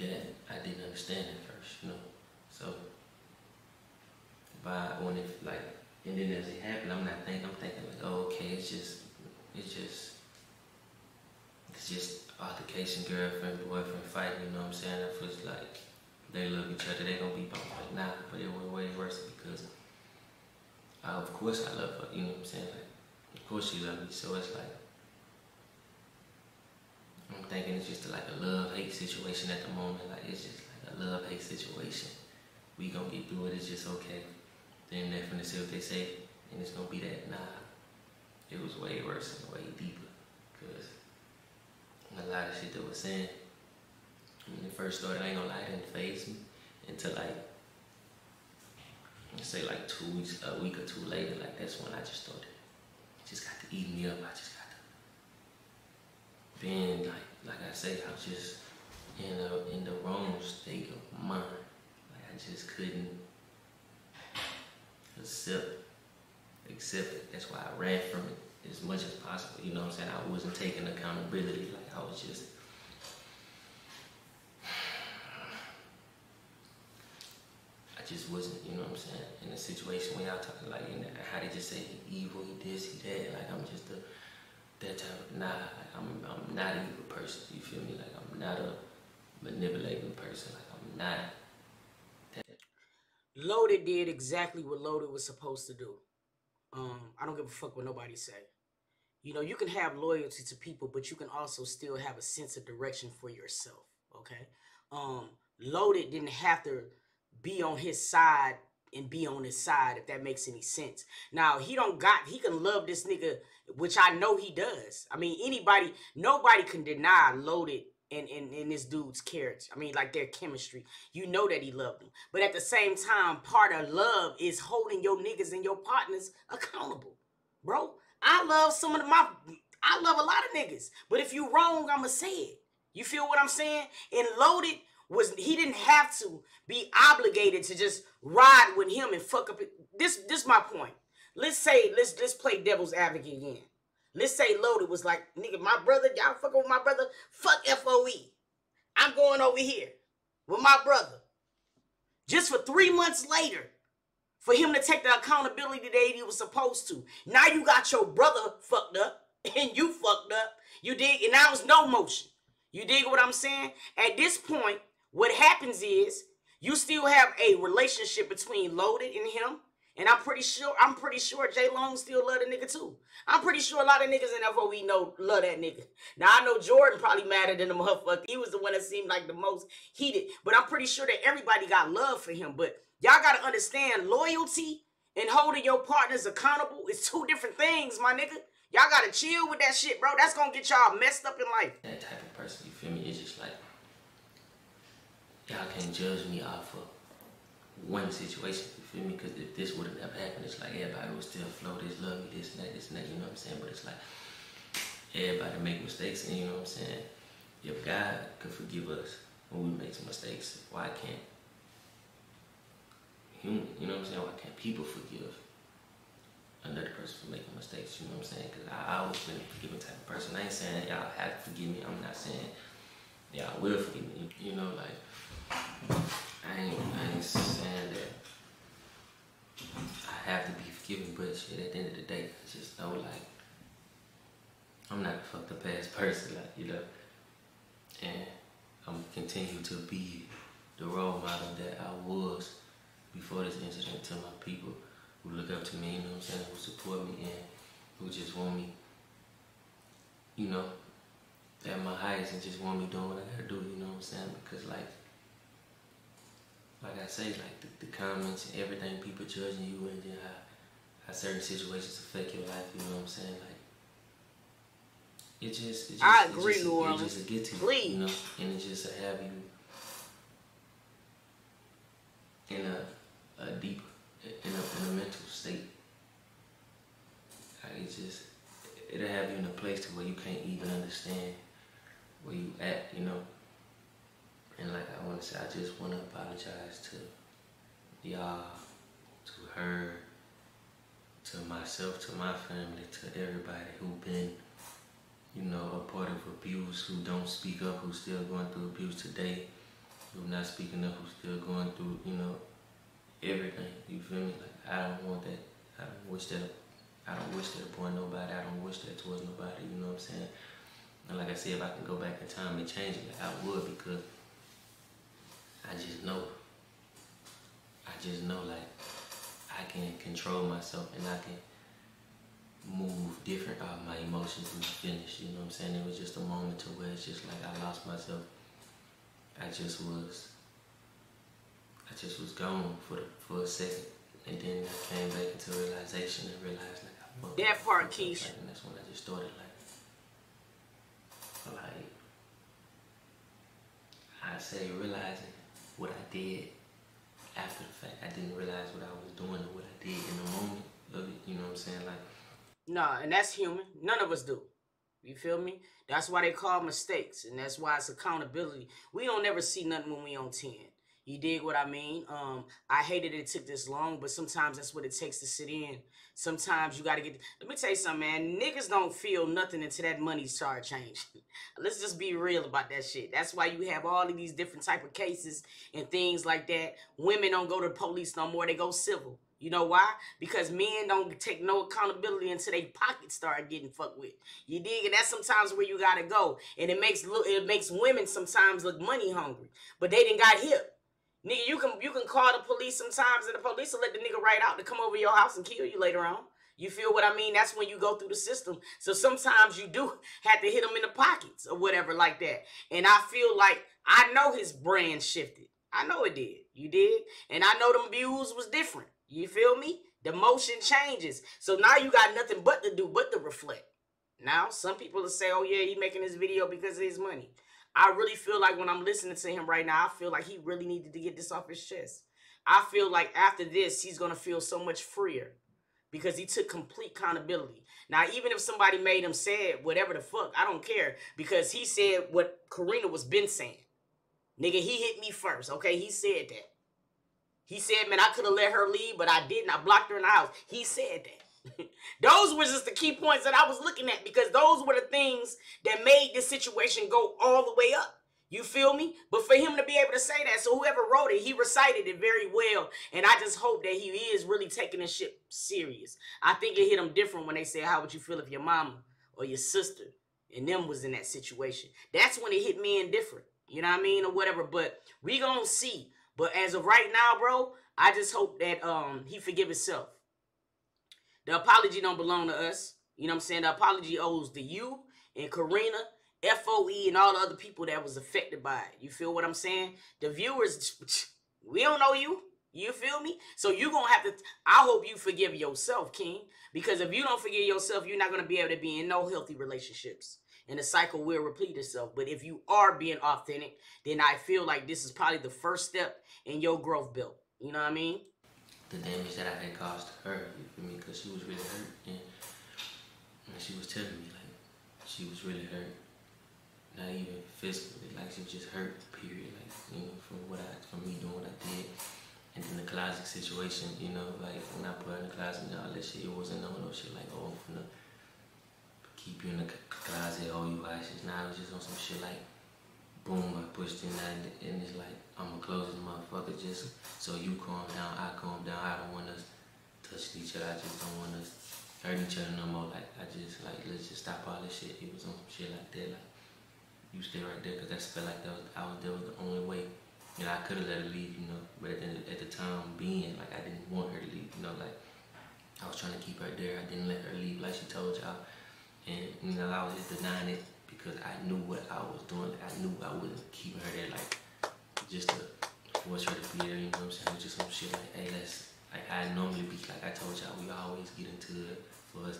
that I didn't understand at first, you know, so, when it, like, and then as it happened, I'm thinking like, oh, okay, it's just altercation, girlfriend, boyfriend fighting, you know what I'm saying? I feel like they love each other, they gonna be both like, nah, but it was way worse because, of course I love her, you know what I'm saying? Like, of course she loves me, so it's like, I'm thinking it's just like a love-hate situation at the moment, like it's just like a love-hate situation. We gonna get through it, it's just okay. Then they're finna see what they say, and it's gonna be that, nah, it was way worse and way deeper, because a lot of shit that was saying, when it first started, I ain't gonna lie, it didn't faze me until like, let's say like 2 weeks, a week or 2 later, like that's when I just started, it just got to eat me up, I just got to, then like I say, I was just in the wrong state of mind, like I just couldn't accept it. That's why I ran from it as much as possible. You know what I'm saying? I wasn't taking accountability. Like I was just, I just wasn't. You know what I'm saying? In a situation when y'all talking like, how they just say he evil, he this, he that. Like I'm just that type of nah. Like I'm not an evil person. You feel me? Like I'm not a manipulating person. Like I'm not. Loaded did exactly what Loaded was supposed to do. I don't give a fuck what nobody say. You know, you can have loyalty to people, but you can also still have a sense of direction for yourself. Okay. Loaded didn't have to be on his side and be on his side, if that makes any sense. Now he can love this nigga, which I know he does. I mean, nobody can deny Loaded in this dude's character. I mean, like their chemistry. You know that he loved them. But at the same time, part of love is holding your niggas and your partners accountable. Bro, I love a lot of niggas. But if you wrong, I'ma say it. You feel what I'm saying? And Loaded he didn't have to be obligated to just ride with him and fuck up it. This my point. Let's play devil's advocate again. Let's say Loaded was like, nigga, my brother, y'all fucking with my brother, fuck FOE. I'm going over here with my brother. Just for 3 months later, for him to take the accountability that he was supposed to. Now you got your brother fucked up, and you fucked up. You dig? And now it's no motion. You dig what I'm saying? At this point, what happens is, you still have a relationship between Loaded and him. And I'm pretty sure J Long still love the nigga too. I'm pretty sure a lot of niggas in FOE love that nigga. Now I know Jordan probably madder than the motherfucker. He was the one that seemed like the most heated. But I'm pretty sure that everybody got love for him. But y'all gotta understand, loyalty and holding your partners accountable is 2 different things, my nigga. Y'all gotta chill with that shit, bro. That's gonna get y'all messed up in life. That type of person, you feel me? It's just like, y'all can't judge me off of one situation, you feel me? Because if this would have never happened, it's like everybody would still flow this, love me, this and that, you know what I'm saying? But it's like, everybody make mistakes, and you know what I'm saying? If God could forgive us when we make some mistakes, why can't human, you know what I'm saying? Why can't people forgive another person for making mistakes, you know what I'm saying? Because I always been a forgiving type of person. I ain't saying y'all have to forgive me. I'm not saying y'all will forgive me. You know, like, I ain't saying that I have to be forgiven, but shit, at the end of the day, I just know, like, I'm not a fucked up ass person, like, you know, and I'm continue to be the role model that I was before this incident to my people who look up to me, you know what I'm saying, who support me and who just want me, you know, at my highest and just want me doing what I gotta do, you know what I'm saying, because, like, like I say, like the comments and everything, people judging you, and then how certain situations affect your life. You know what I'm saying? Like I agree, New It Orleans. just get to you, Please. you know, and it just to have you in a deep, in a mental state. Like it'll have you in a place to where you can't even understand where you at, you know. And like I want to say, I just want to apologize to y'all, to her, to myself, to my family, to everybody who been, you know, a part of abuse, who don't speak up, who's still going through abuse today, who not speaking up, who's still going through, you know, everything. You feel me? Like I don't want that. I don't wish that upon nobody. I don't wish that towards nobody. You know what I'm saying? And like I said, if I can go back in time and change it, like I would, because I just know, like, I can control myself and I can move different out of my emotions and my feelings, you know what I'm saying? It was just a moment to where it's just like I lost myself. I just was gone for a second, and then I came back into realization and realized like I fucked that up, part, Keisha. and that's when I just started like I say realizing what I did after the fact. I didn't realize what I was doing or what I did in the moment of it, you know what I'm saying? Like, Nah, and that's human. None of us do. You feel me? That's why they call mistakes, and that's why it's accountability. We don't never see nothing when we on 10. You dig what I mean? I hated it took this long, but sometimes that's what it takes to sit in. Sometimes you gotta get. Let me tell you something, man. Niggas don't feel nothing until that money start changing. Let's just be real about that shit. That's why you have all of these different type of cases and things like that. Women don't go to the police no more; they go civil. You know why? Because men don't take no accountability until their pockets start getting fucked with. You dig? And that's sometimes where you gotta go. And it makes women sometimes look money hungry, but they didn't got hip. Nigga, you can call the police sometimes, and the police will let the nigga right out to come over your house and kill you later on. You feel what I mean? That's when you go through the system. So sometimes you do have to hit them in the pockets or whatever like that. And I feel like I know his brand shifted. I know it did. You did? And I know them views was different. You feel me? The motion changes. So now you got nothing but to do but to reflect. Now, some people will say, oh yeah, he making this video because of his money. I really feel like when I'm listening to him right now, I feel like he really needed to get this off his chest. I feel like after this, he's going to feel so much freer because he took complete accountability. Now, even if somebody made him say it, whatever the fuck, I don't care, because he said what Karina was been saying. Nigga, he hit me first, okay? He said that. He said, man, I could have let her leave, but I didn't. I blocked her in the house. He said that. Those were just the key points that I was looking at, because those were the things that made this situation go all the way up. You feel me? But for him to be able to say that, so whoever wrote it, he recited it very well. And I just hope that he is really taking this shit serious. I think it hit him different when they said, how would you feel if your mama or your sister and them was in that situation? That's when it hit me in different. You know what I mean? Or whatever. But we gonna see. But as of right now, bro, I just hope that he forgive himself. The apology don't belong to us. You know what I'm saying? The apology owes to you and Karina, FOE, and all the other people that was affected by it. You feel what I'm saying? The viewers, we don't know you. You feel me? So you going to have to, I hope you forgive yourself, King. Because if you don't forgive yourself, you're not going to be able to be in no healthy relationships. And the cycle will repeat itself. But if you are being authentic, then I feel like this is probably the first step in your growth build. You know what I mean? The damage that I had caused to her, you feel me? Because she was really hurt, and she was telling me, like, she was really hurt. Not even physically, like, she was just hurt, period. Like, you know, from me doing what I did. And then the closet situation, you know, like, when I put her in the closet and all that shit, it wasn't no shit like, oh, I'm finna keep you in the closet, oh, you ashes. Nah, it was just on some shit like, boom, I pushed in that, and it's like, I'm gonna close this motherfucker just so you calm down, I calm down. I don't want us touching each other. I just don't want us hurting each other no more. Like, let's just stop all this shit. It was on some shit like that. Like, you stay right there, because that felt like that was the only way. You know, I could have let her leave, you know, but at the time being, like, I didn't want her to leave, you know, like, I was trying to keep her there. I didn't let her leave like she told y'all. And, you know, I was just denying it because I knew what I was doing. Like, I knew I wasn't keeping her there, like, just to force her to be there, you know what I'm saying? Just some shit like, hey, let's, like I normally be, like I told y'all, we always get into it for us,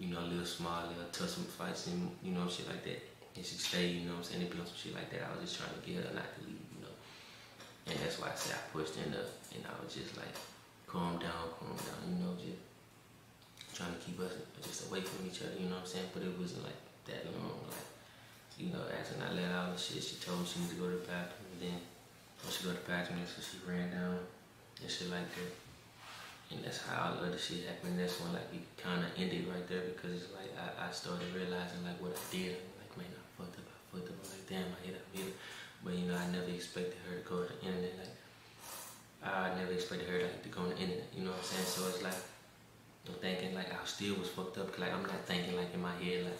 you know, a little small, little tussle fights and, you know, shit like that. And she stayed, you know what I'm saying? It be on some shit like that. I was just trying to get her not to leave, you know. And that's why I said I pushed in her, and I was just like, calm down, you know, just trying to keep us just away from each other, you know what I'm saying? But it wasn't like that long, like, you know, after I let out and shit, she told me she needed to go to the bathroom, and then when she go to the bathroom, so she ran down and shit like that. And that's how all the other shit happened. That's when like it kind of ended right there, because it's like I started realizing like what I did. I'm like, man, I fucked up. I'm like, damn, I hit her. But you know, I never expected her to go to the internet. Like, I never expected her like to go on the internet. You know what I'm saying? So it's like I'm thinking like I still was fucked up. Cause like I'm not thinking like in my head like,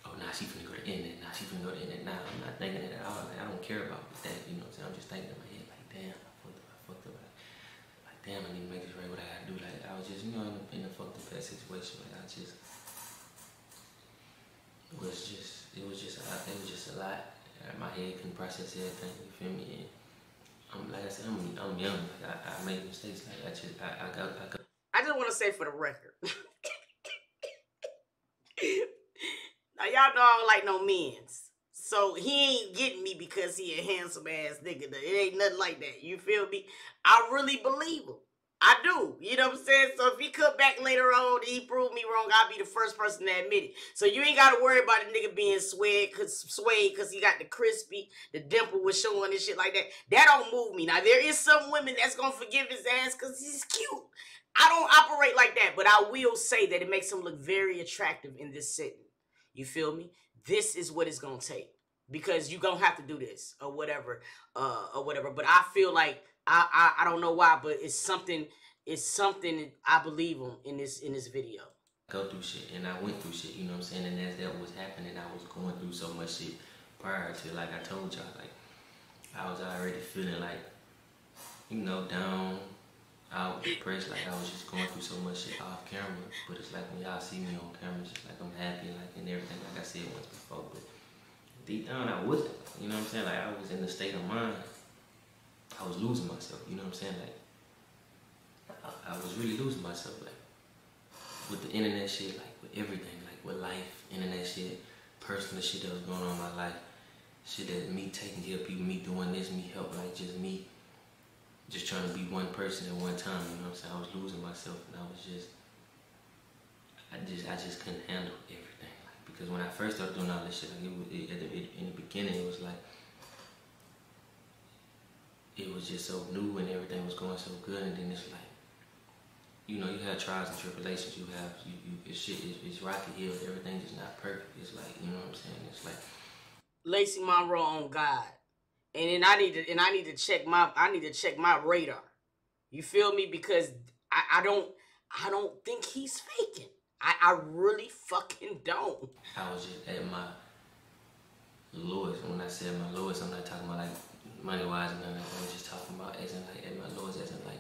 oh, now she finna go to the internet. Now she finna go to the internet. Now I'm not thinking it at all. Like I don't care about that. You know what I'm saying? I'm just thinking in my head like, damn, I fucked up. Like, damn, I need to make this right. What I gotta do? Like I was just, you know, in a fucked up bad situation. Like I just it was just a lot. My head couldn't process everything. You feel me? And like I said, I'm young. Like I make mistakes. Like I got. I just want to say for the record. Now y'all know I don't like no men's. So he ain't getting me because he a handsome ass nigga. It ain't nothing like that. You feel me? I really believe him. I do. You know what I'm saying? So if he come back later on and he prove me wrong, I'll be the first person to admit it. So you ain't got to worry about a nigga being swayed because he got the crispy, the dimple was showing and shit like that. That don't move me. Now, there is some women that's going to forgive his ass because he's cute. I don't operate like that, but I will say that it makes him look very attractive in this setting. You feel me? This is what it's going to take, because you're going to have to do this or whatever. But I feel like I don't know why, but it's something I believe him in this video. Go through shit, and I went through shit, you know what I'm saying? And as that was happening, I was going through so much shit prior to, like I told y'all, like I was already feeling like, you know, down, out, depressed, like I was just going through so much shit off camera. But it's like when y'all see me on camera, it's just like I'm happy, like, and everything, like I said once before. But deep down, I wasn't, you know what I'm saying? Like I was in a state of mind. I was losing myself, you know what I'm saying? Like I was really losing myself, like with the internet shit, like with everything, like with life, internet shit, personal shit that was going on in my life, shit that me taking care of people, me doing this, me helping, like just me, just trying to be one person at one time, you know what I'm saying? I was losing myself, and I just couldn't handle everything, like, because when I first started doing all this shit, like in the beginning, it was like, it was just so new and everything was going so good, and then it's like, you know, you have trials and tribulations, you have, it's rocky hills, everything is not perfect. It's like, you know what I'm saying? It's like Lacey Monroe on God. And then I need to check my radar. You feel me? Because I don't think he's faking. I really fucking don't. I was just at my lowest. When I said my lowest, I'm not talking about like money wise and nothing. I'm just talking about as in like at my lowest, as in like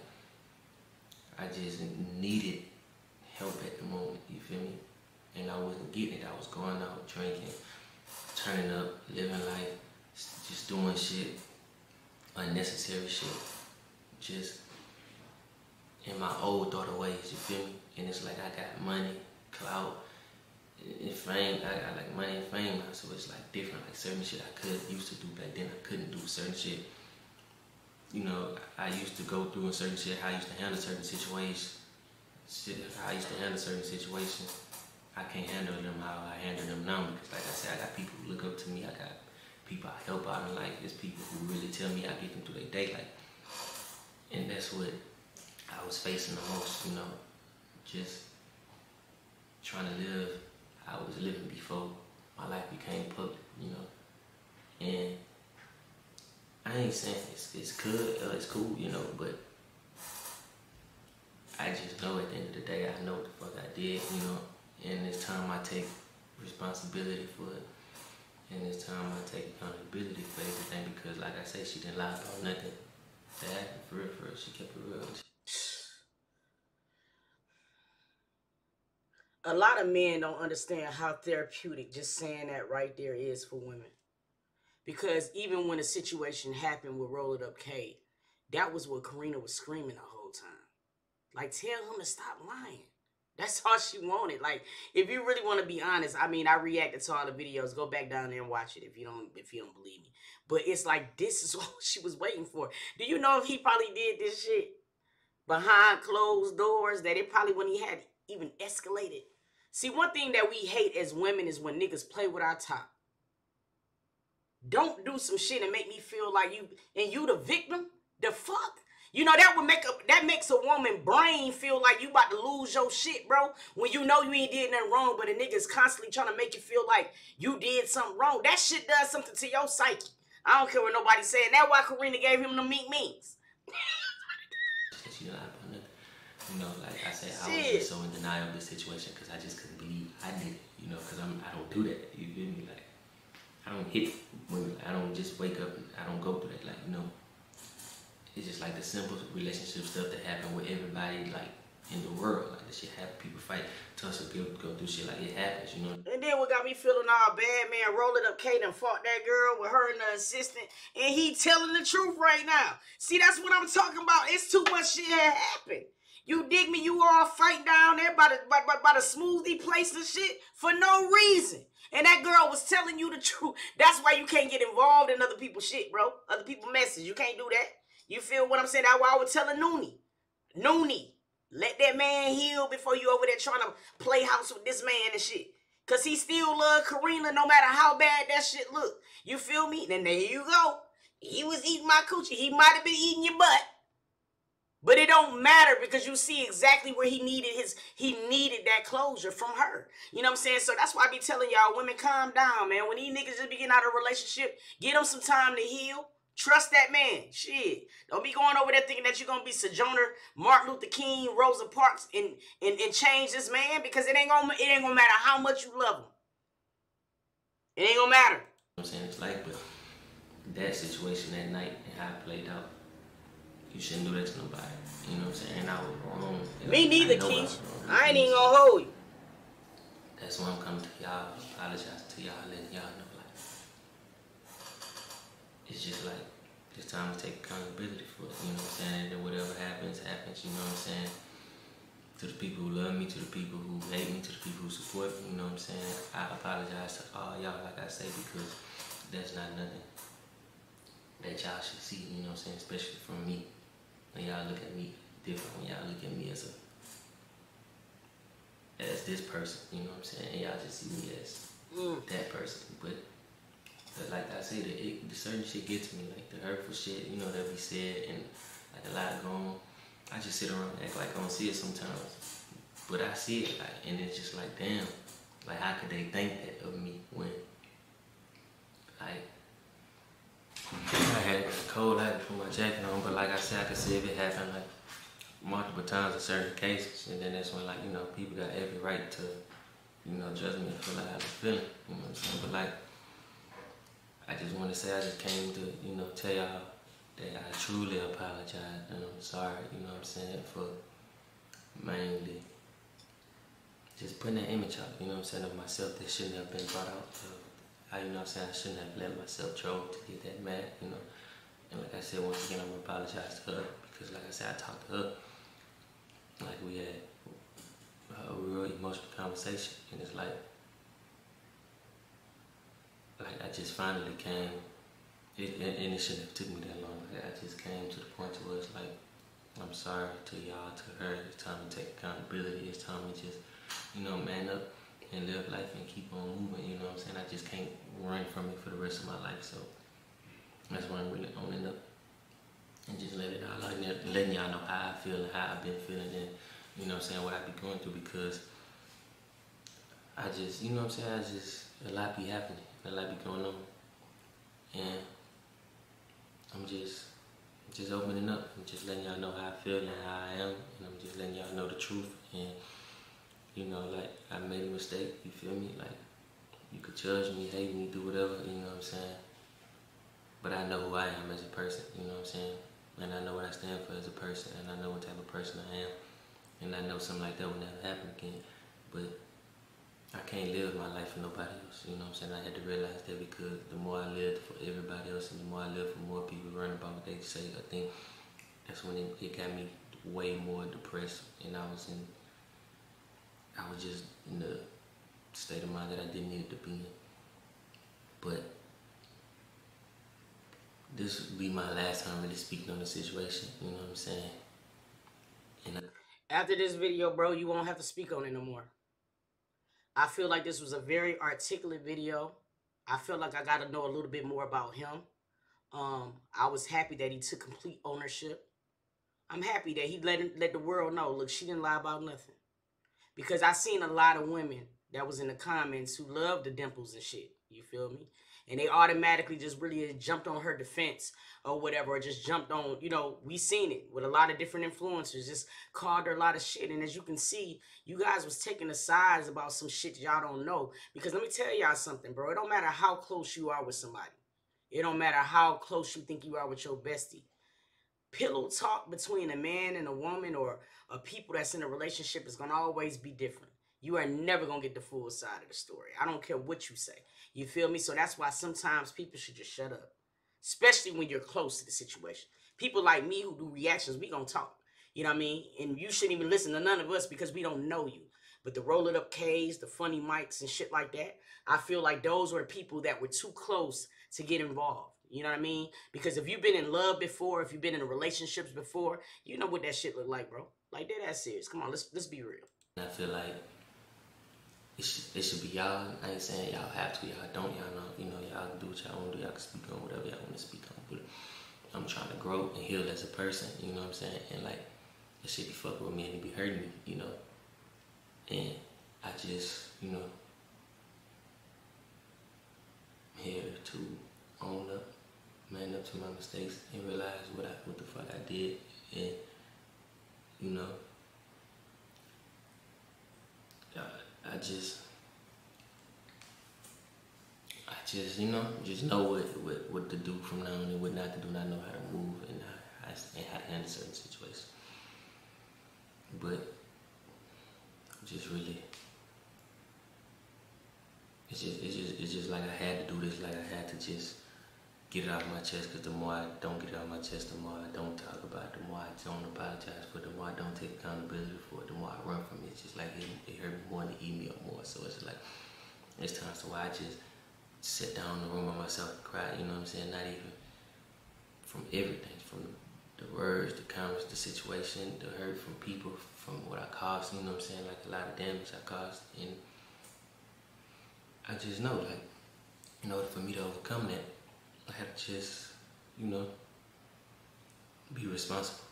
I just needed help at the moment, you feel me? And I wasn't getting it. I was going out, drinking, turning up, living life, just doing shit, unnecessary shit, just in my old thought of ways, you feel me? And it's like I got money, clout, and fame. I got like money and fame now, so it's like different. Like certain shit I used to do back then, I couldn't do certain shit. You know, I used to go through in certain shit, how I used to handle certain situations. How I used to handle certain situations. I can't handle them how I handle them now, because like I said, I got people who look up to me. I got people I help out in life. There's people who really tell me I get them through their day. Like, and that's what I was facing the most, you know, just trying to live how I was living before my life became public, you know. And I ain't saying it's good or it's cool, you know, but I just know at the end of the day, I know what the fuck I did, you know, and it's time I take responsibility for it, and it's time I take accountability for everything, because like I said, she didn't lie about nothing that happened for real, she kept it real. A lot of men don't understand how therapeutic just saying that right there is for women. Because even when a situation happened with Roll It Up K, That was what Karina was screaming the whole time. Like, tell him to stop lying. That's all she wanted. Like, if you really want to be honest, I mean, I reacted to all the videos. Go back down there and watch it if you don't believe me. But it's like this is what she was waiting for. Do you know if he probably did this shit behind closed doors, that it probably when he had even escalated? See, one thing that we hate as women is when niggas play with our top. Don't do some shit and make me feel like you the victim. The fuck? You know, that makes a woman brain feel like you about to lose your shit, bro. When you know you ain't did nothing wrong, but a nigga's constantly trying to make you feel like you did something wrong. That shit does something to your psyche. I don't care what nobody's saying. That's why Karina gave him the meat means. You know, like I said, I was just so in denial of this situation because I just couldn't believe I did it. You know, because I don't do that. You feel me? Like, I don't hit women. I don't just wake up and I don't go through that. Like, you know, it's just like the simple relationship stuff that happen with everybody, like, in the world. Like, this shit happen. People fight, tussle, people go through shit. Like, it happens, you know. And then what got me feeling all bad, man, Rolling Up Kate and fought that girl with her and the assistant, and he telling the truth right now. See, that's what I'm talking about. It's too much shit had happened. You dig me? You all fighting down there by the smoothie place and shit for no reason. And that girl was telling you the truth. That's why you can't get involved in other people's shit, bro. Other people's messes. You can't do that. You feel what I'm saying? That's why I was telling Noonie, let that man heal before you over there trying to play house with this man and shit. Because he still love Karina no matter how bad that shit look. You feel me? Then there you go. He was eating my coochie. He might have been eating your butt. But it don't matter because you see exactly where he needed that closure from her. You know what I'm saying? So that's why I be telling y'all, women, calm down, man. When these niggas just be getting out of a relationship, give them some time to heal. Trust that man. Shit. Don't be going over there thinking that you're going to be Sojourner, Martin Luther King, Rosa Parks, and change this man, because it ain't gonna matter how much you love him. It ain't gonna matter. I'm saying it's like, but that situation that night and how it played out, you shouldn't do that to nobody. You know what I'm saying? And I was wrong. Me neither, Keith. I ain't even gonna hold you. That's why I'm coming to y'all, apologize to y'all, letting y'all know, like, it's just like, it's time to take accountability for it, you know what I'm saying? And whatever happens, you know what I'm saying? To the people who love me, to the people who hate me, to the people who support me, you know what I'm saying? I apologize to all y'all, like I say, because that's not nothing that y'all should see, you know what I'm saying? Especially from me. When y'all look at me different, when y'all look at me as this person, you know what I'm saying? And y'all just see me as that person. But like I say, the certain shit gets me, like the hurtful shit, you know, that we said, and like a lot going on. I just sit around and act like I don't see it sometimes. But I see it, like, and it's just like, damn, like, how could they think that of me when, like, I had it cold, I had to put my jacket on, but like I said, I could see if it happened like multiple times in certain cases, and then that's when, like, you know, people got every right to, you know, judge me and feel like I was feeling, you know what I'm saying? But like, I just want to say I just came to, you know, tell y'all that I truly apologize and I'm sorry, you know what I'm saying, for mainly just putting that image out, you know what I'm saying, of myself that shouldn't have been brought out. You know what I'm saying, I shouldn't have let myself troll to get that mad, you know. And like I said, once again, I'm going to apologize to her because, like I said, I talked to her like we had a real emotional conversation, and it's like I just finally came, and it shouldn't have took me that long. Like, I just came to the point to where it's like, I'm sorry to y'all, to her. It's time to take accountability. It's time to just, you know, man up and live life and keep on moving, you know what I'm saying? I just can't run from it for the rest of my life, so that's why I'm really owning up and just letting y'all know how I feel and how I've been feeling, and, you know what I'm saying, what I be going through, because I just, you know what I'm saying, a lot be happening, a lot be going on, and I'm just opening up. I'm just letting y'all know how I feel and how I am, and I'm just letting y'all know the truth. And, you know, like, I made a mistake, you feel me? Like, you could judge me, hate me, do whatever, you know what I'm saying? But I know who I am as a person, you know what I'm saying? And I know what I stand for as a person, and I know what type of person I am. And I know something like that will never happen again. But I can't live my life for nobody else, you know what I'm saying? I had to realize that, because the more I lived for everybody else and the more I lived for more people, worrying about what they say or think, that's when it got me way more depressed, and I was just in the state of mind that I didn't need to be in. But this would be my last time really speaking on the situation, you know what I'm saying? And After this video, bro, you won't have to speak on it no more. I feel like this was a very articulate video. I feel like I got to know a little bit more about him. I was happy that he took complete ownership. I'm happy that he let the world know, look, she didn't lie about nothing. Because I seen a lot of women that was in the comments who loved the dimples and shit. You feel me? And they automatically just really jumped on her defense or whatever, or just jumped on, you know, we seen it with a lot of different influencers, just called her a lot of shit. And as you can see, you guys was taking the sides about some shit y'all don't know. Because let me tell y'all something, bro. It don't matter how close you are with somebody. It don't matter how close you think you are with your bestie. Pillow talk between a man and a woman or a people that's in a relationship is going to always be different. You are never going to get the full side of the story. I don't care what you say. You feel me? So that's why sometimes people should just shut up, especially when you're close to the situation. People like me who do reactions, we going to talk. You know what I mean? And you shouldn't even listen to none of us because we don't know you. But the roll it up K's, the funny mics and shit like that, I feel like those were people that were too close to get involved. You know what I mean? Because if you've been in love before, if you've been in relationships before, you know what that shit look like, bro. Like, that serious. Come on, let's be real. I feel like it should be y'all. I ain't saying y'all have to, y'all don't, y'all know. You know, y'all can do what y'all want to do. Y'all can speak on whatever y'all want to speak on. But I'm trying to grow and heal as a person, you know what I'm saying? And like, that shit be fucking with me and it be hurting me, you know? And I just, you know, I'm here to own up, man up to my mistakes and realize what the fuck I did. And, you know, I just, you know, just know what to do from now on and what not to do, and I know how to move and how to handle certain situations. But just really, it's just like I had to do this, like I had to just get it off my chest, because the more I don't get it off my chest, the more I don't talk about it, the more I don't apologize for it, the more I don't take accountability for it, the more I run from it. It's just like it hurt me more and it eat me up more. So it's like, it's times so I just sit down in the room by myself and cry, you know what I'm saying? Not even from everything, from the words, the comments, the situation, the hurt from people, from what I caused, you know what I'm saying? Like a lot of damage I caused. And I just know, like, in order for me to overcome that, I have to just, you know, be responsible.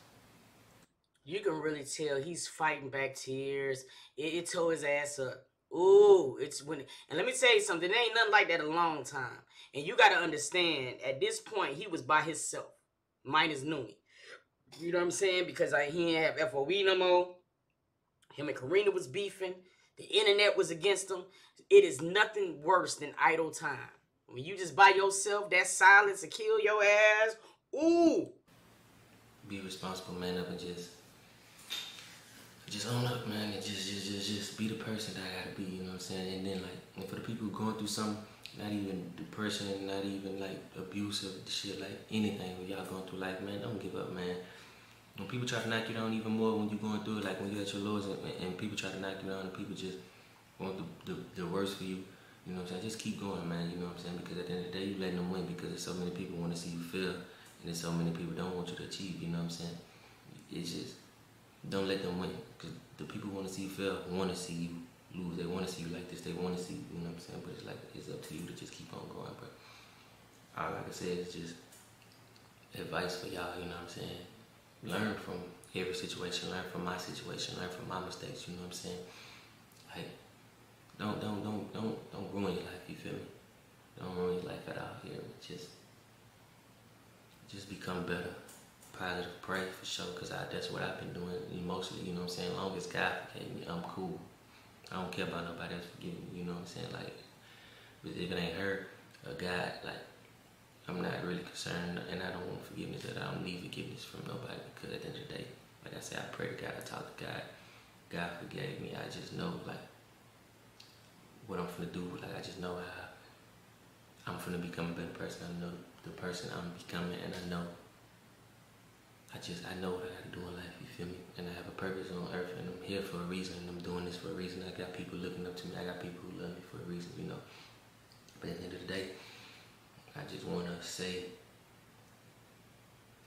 You can really tell he's fighting back tears. It tore his ass up. Ooh, it's when, and let me tell you something, there ain't nothing like that in a long time. And you got to understand, at this point, he was by himself, minus Noonie. You know what I'm saying? Because he didn't have FOE no more. Him and Karina was beefing. The internet was against him. It is nothing worse than idle time. When you just by yourself, that silence will kill your ass. Ooh. Be responsible, man up, and just own up, man, and just be the person that I gotta be, you know what I'm saying? And then, like, and for the people who going through something, not even depression, not even, like, abusive shit, like, anything, when y'all going through life, man, don't give up, man. When people try to knock you down even more when you're going through it, like when you're at your lowest and people try to knock you down and people just want the worst for you, you know what I'm saying? Just keep going, man, you know what I'm saying? Because at the end of the day, you letting them win, because there's so many people want to see you fail, and there's so many people don't want you to achieve, you know what I'm saying? It's just, don't let them win, because the people who want to see you fail want to see you lose. They want to see you like this. They want to see you, you know what I'm saying? But it's like, it's up to you to just keep on going. But all I can say is just advice for y'all, you know what I'm saying? Learn from every situation, learn from my situation, learn from my mistakes, you know what I'm saying? Like, don't ruin your life, you feel me? Don't ruin your life at all here. Just become better. Positive, pray for sure, because that's what I've been doing emotionally, you know what I'm saying? As long as God forgave me, I'm cool. I don't care about nobody else forgiving me, you know what I'm saying? Like, if it ain't her or God, like, I'm not really concerned, and I don't want forgiveness, that I don't need forgiveness from nobody, because at the end of the day, like I said, I pray to God, I talk to God, God forgave me. I just know, like, what I'm finna do, like, I just know how I'm finna become a better person. I know the person I'm becoming, and I know I know what I gotta do in life, you feel me? And I have a purpose on earth, and I'm here for a reason, and I'm doing this for a reason. I got people looking up to me, I got people who love me for a reason, you know? But at the end of the day, I just wanna say,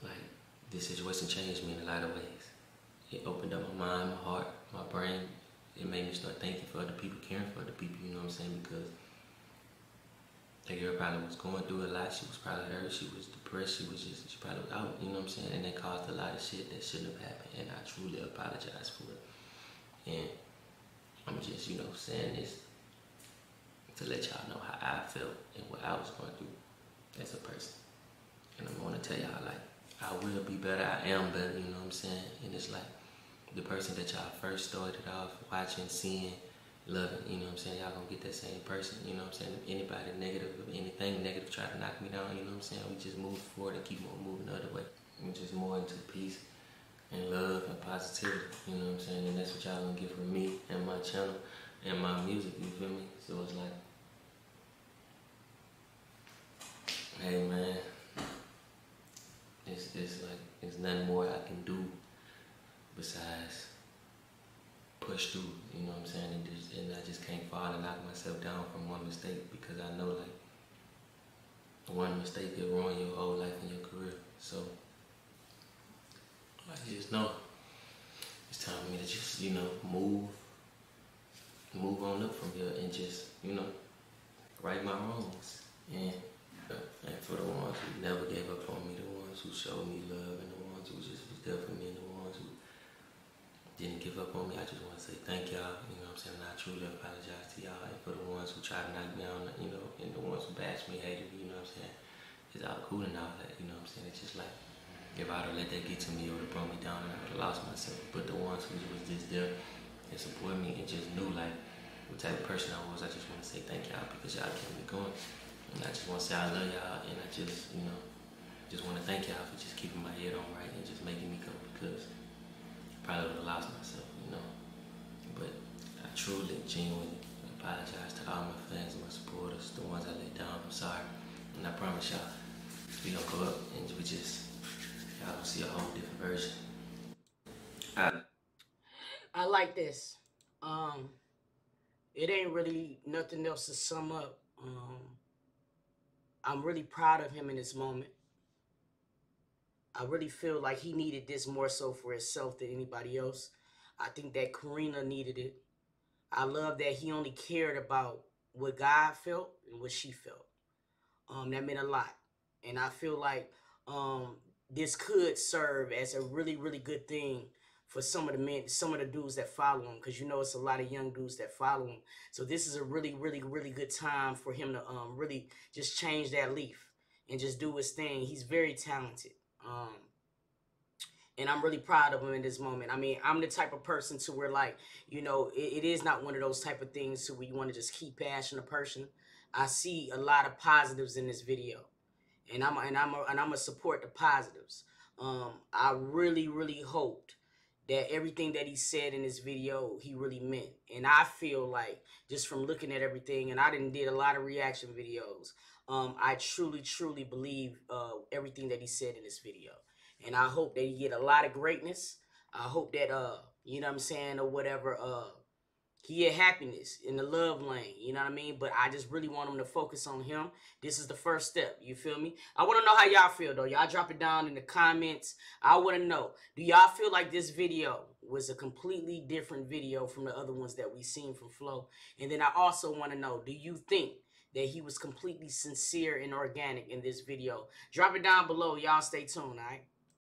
like, this situation changed me in a lot of ways. It opened up my mind, my heart, my brain. It made me start thinking for other people, caring for other people, you know what I'm saying? Because that girl probably was going through a lot. She was probably hurt, she was depressed, she probably was out, you know what I'm saying? And that caused a lot of shit that shouldn't have happened, and I truly apologize for it. And I'm just, you know, saying this to let y'all know how I felt and what I was going through as a person. And I'm gonna tell y'all, like, I will be better, I am better, you know what I'm saying? And it's like, the person that y'all first started off watching, seeing, loving, you know what I'm saying? Y'all gonna get that same person, you know what I'm saying? If anybody negative, if anything negative try to knock me down, you know what I'm saying? We just move forward and keep on moving the other way. And just more into peace and love and positivity, you know what I'm saying? And that's what y'all gonna get from me and my channel and my music, you feel me? So it's like, hey man, it's like, there's nothing more I can do besides push through, you know what I'm saying? And I just can't fall and knock myself down from one mistake, because I know, like, one mistake will ruin your whole life and your career. So I just know it's time for me to just, you know, move on up from here and just, you know, right my wrongs. And for the ones who never gave up on me, the ones who showed me love, and the ones who just was there for me, and the ones who didn't give up on me, I just want to say thank y'all, you know what I'm saying? And I truly apologize to y'all. And for the ones who try to knock me down, you know, and the ones who bash me, hated me, you know what I'm saying? It's all cool and all that, you know what I'm saying? It's just like, if I'd have let that get to me, it would have brought me down and I would have lost myself. But the ones who was just there and supported me and just knew, like, what type of person I was, I just want to say thank y'all, because y'all kept me going. And I just want to say I love y'all, and I just, you know, just want to thank y'all for just keeping my head on right and just making me go, because I probably would have lost myself, you know. But I truly, genuinely apologize to all my fans and my supporters, the ones I let down. I'm sorry. And I promise y'all, we gonna go up and we just, y'all gonna see a whole different version. I like this. It ain't really nothing else to sum up. I'm really proud of him in this moment. I really feel like he needed this more so for himself than anybody else. I think that Karina needed it. I love that he only cared about what God felt and what she felt. That meant a lot. And I feel like this could serve as a really, really good thing for some of the men, some of the dudes that follow him, because you know it's a lot of young dudes that follow him. So this is a really, really, really good time for him to really just change that leaf and just do his thing. He's very talented. And I'm really proud of him in this moment. I mean, I'm the type of person to where, like, you know, it is not one of those type of things to where you want to just keep bashing a person. I see a lot of positives in this video, and I'm gonna support the positives. I really, really hoped that everything that he said in this video he really meant, and I feel like just from looking at everything, and I did a lot of reaction videos. I truly, truly believe everything that he said in this video. And I hope that he get a lot of greatness. I hope that, you know what I'm saying, or whatever, he had happiness in the love lane, you know what I mean? But I just really want him to focus on him. This is the first step, you feel me? I want to know how y'all feel, though. Y'all drop it down in the comments. I want to know, do y'all feel like this video was a completely different video from the other ones that we seen from Flo? And then I also want to know, do you think that he was completely sincere and organic in this video? Drop it down below. Y'all stay tuned, all right?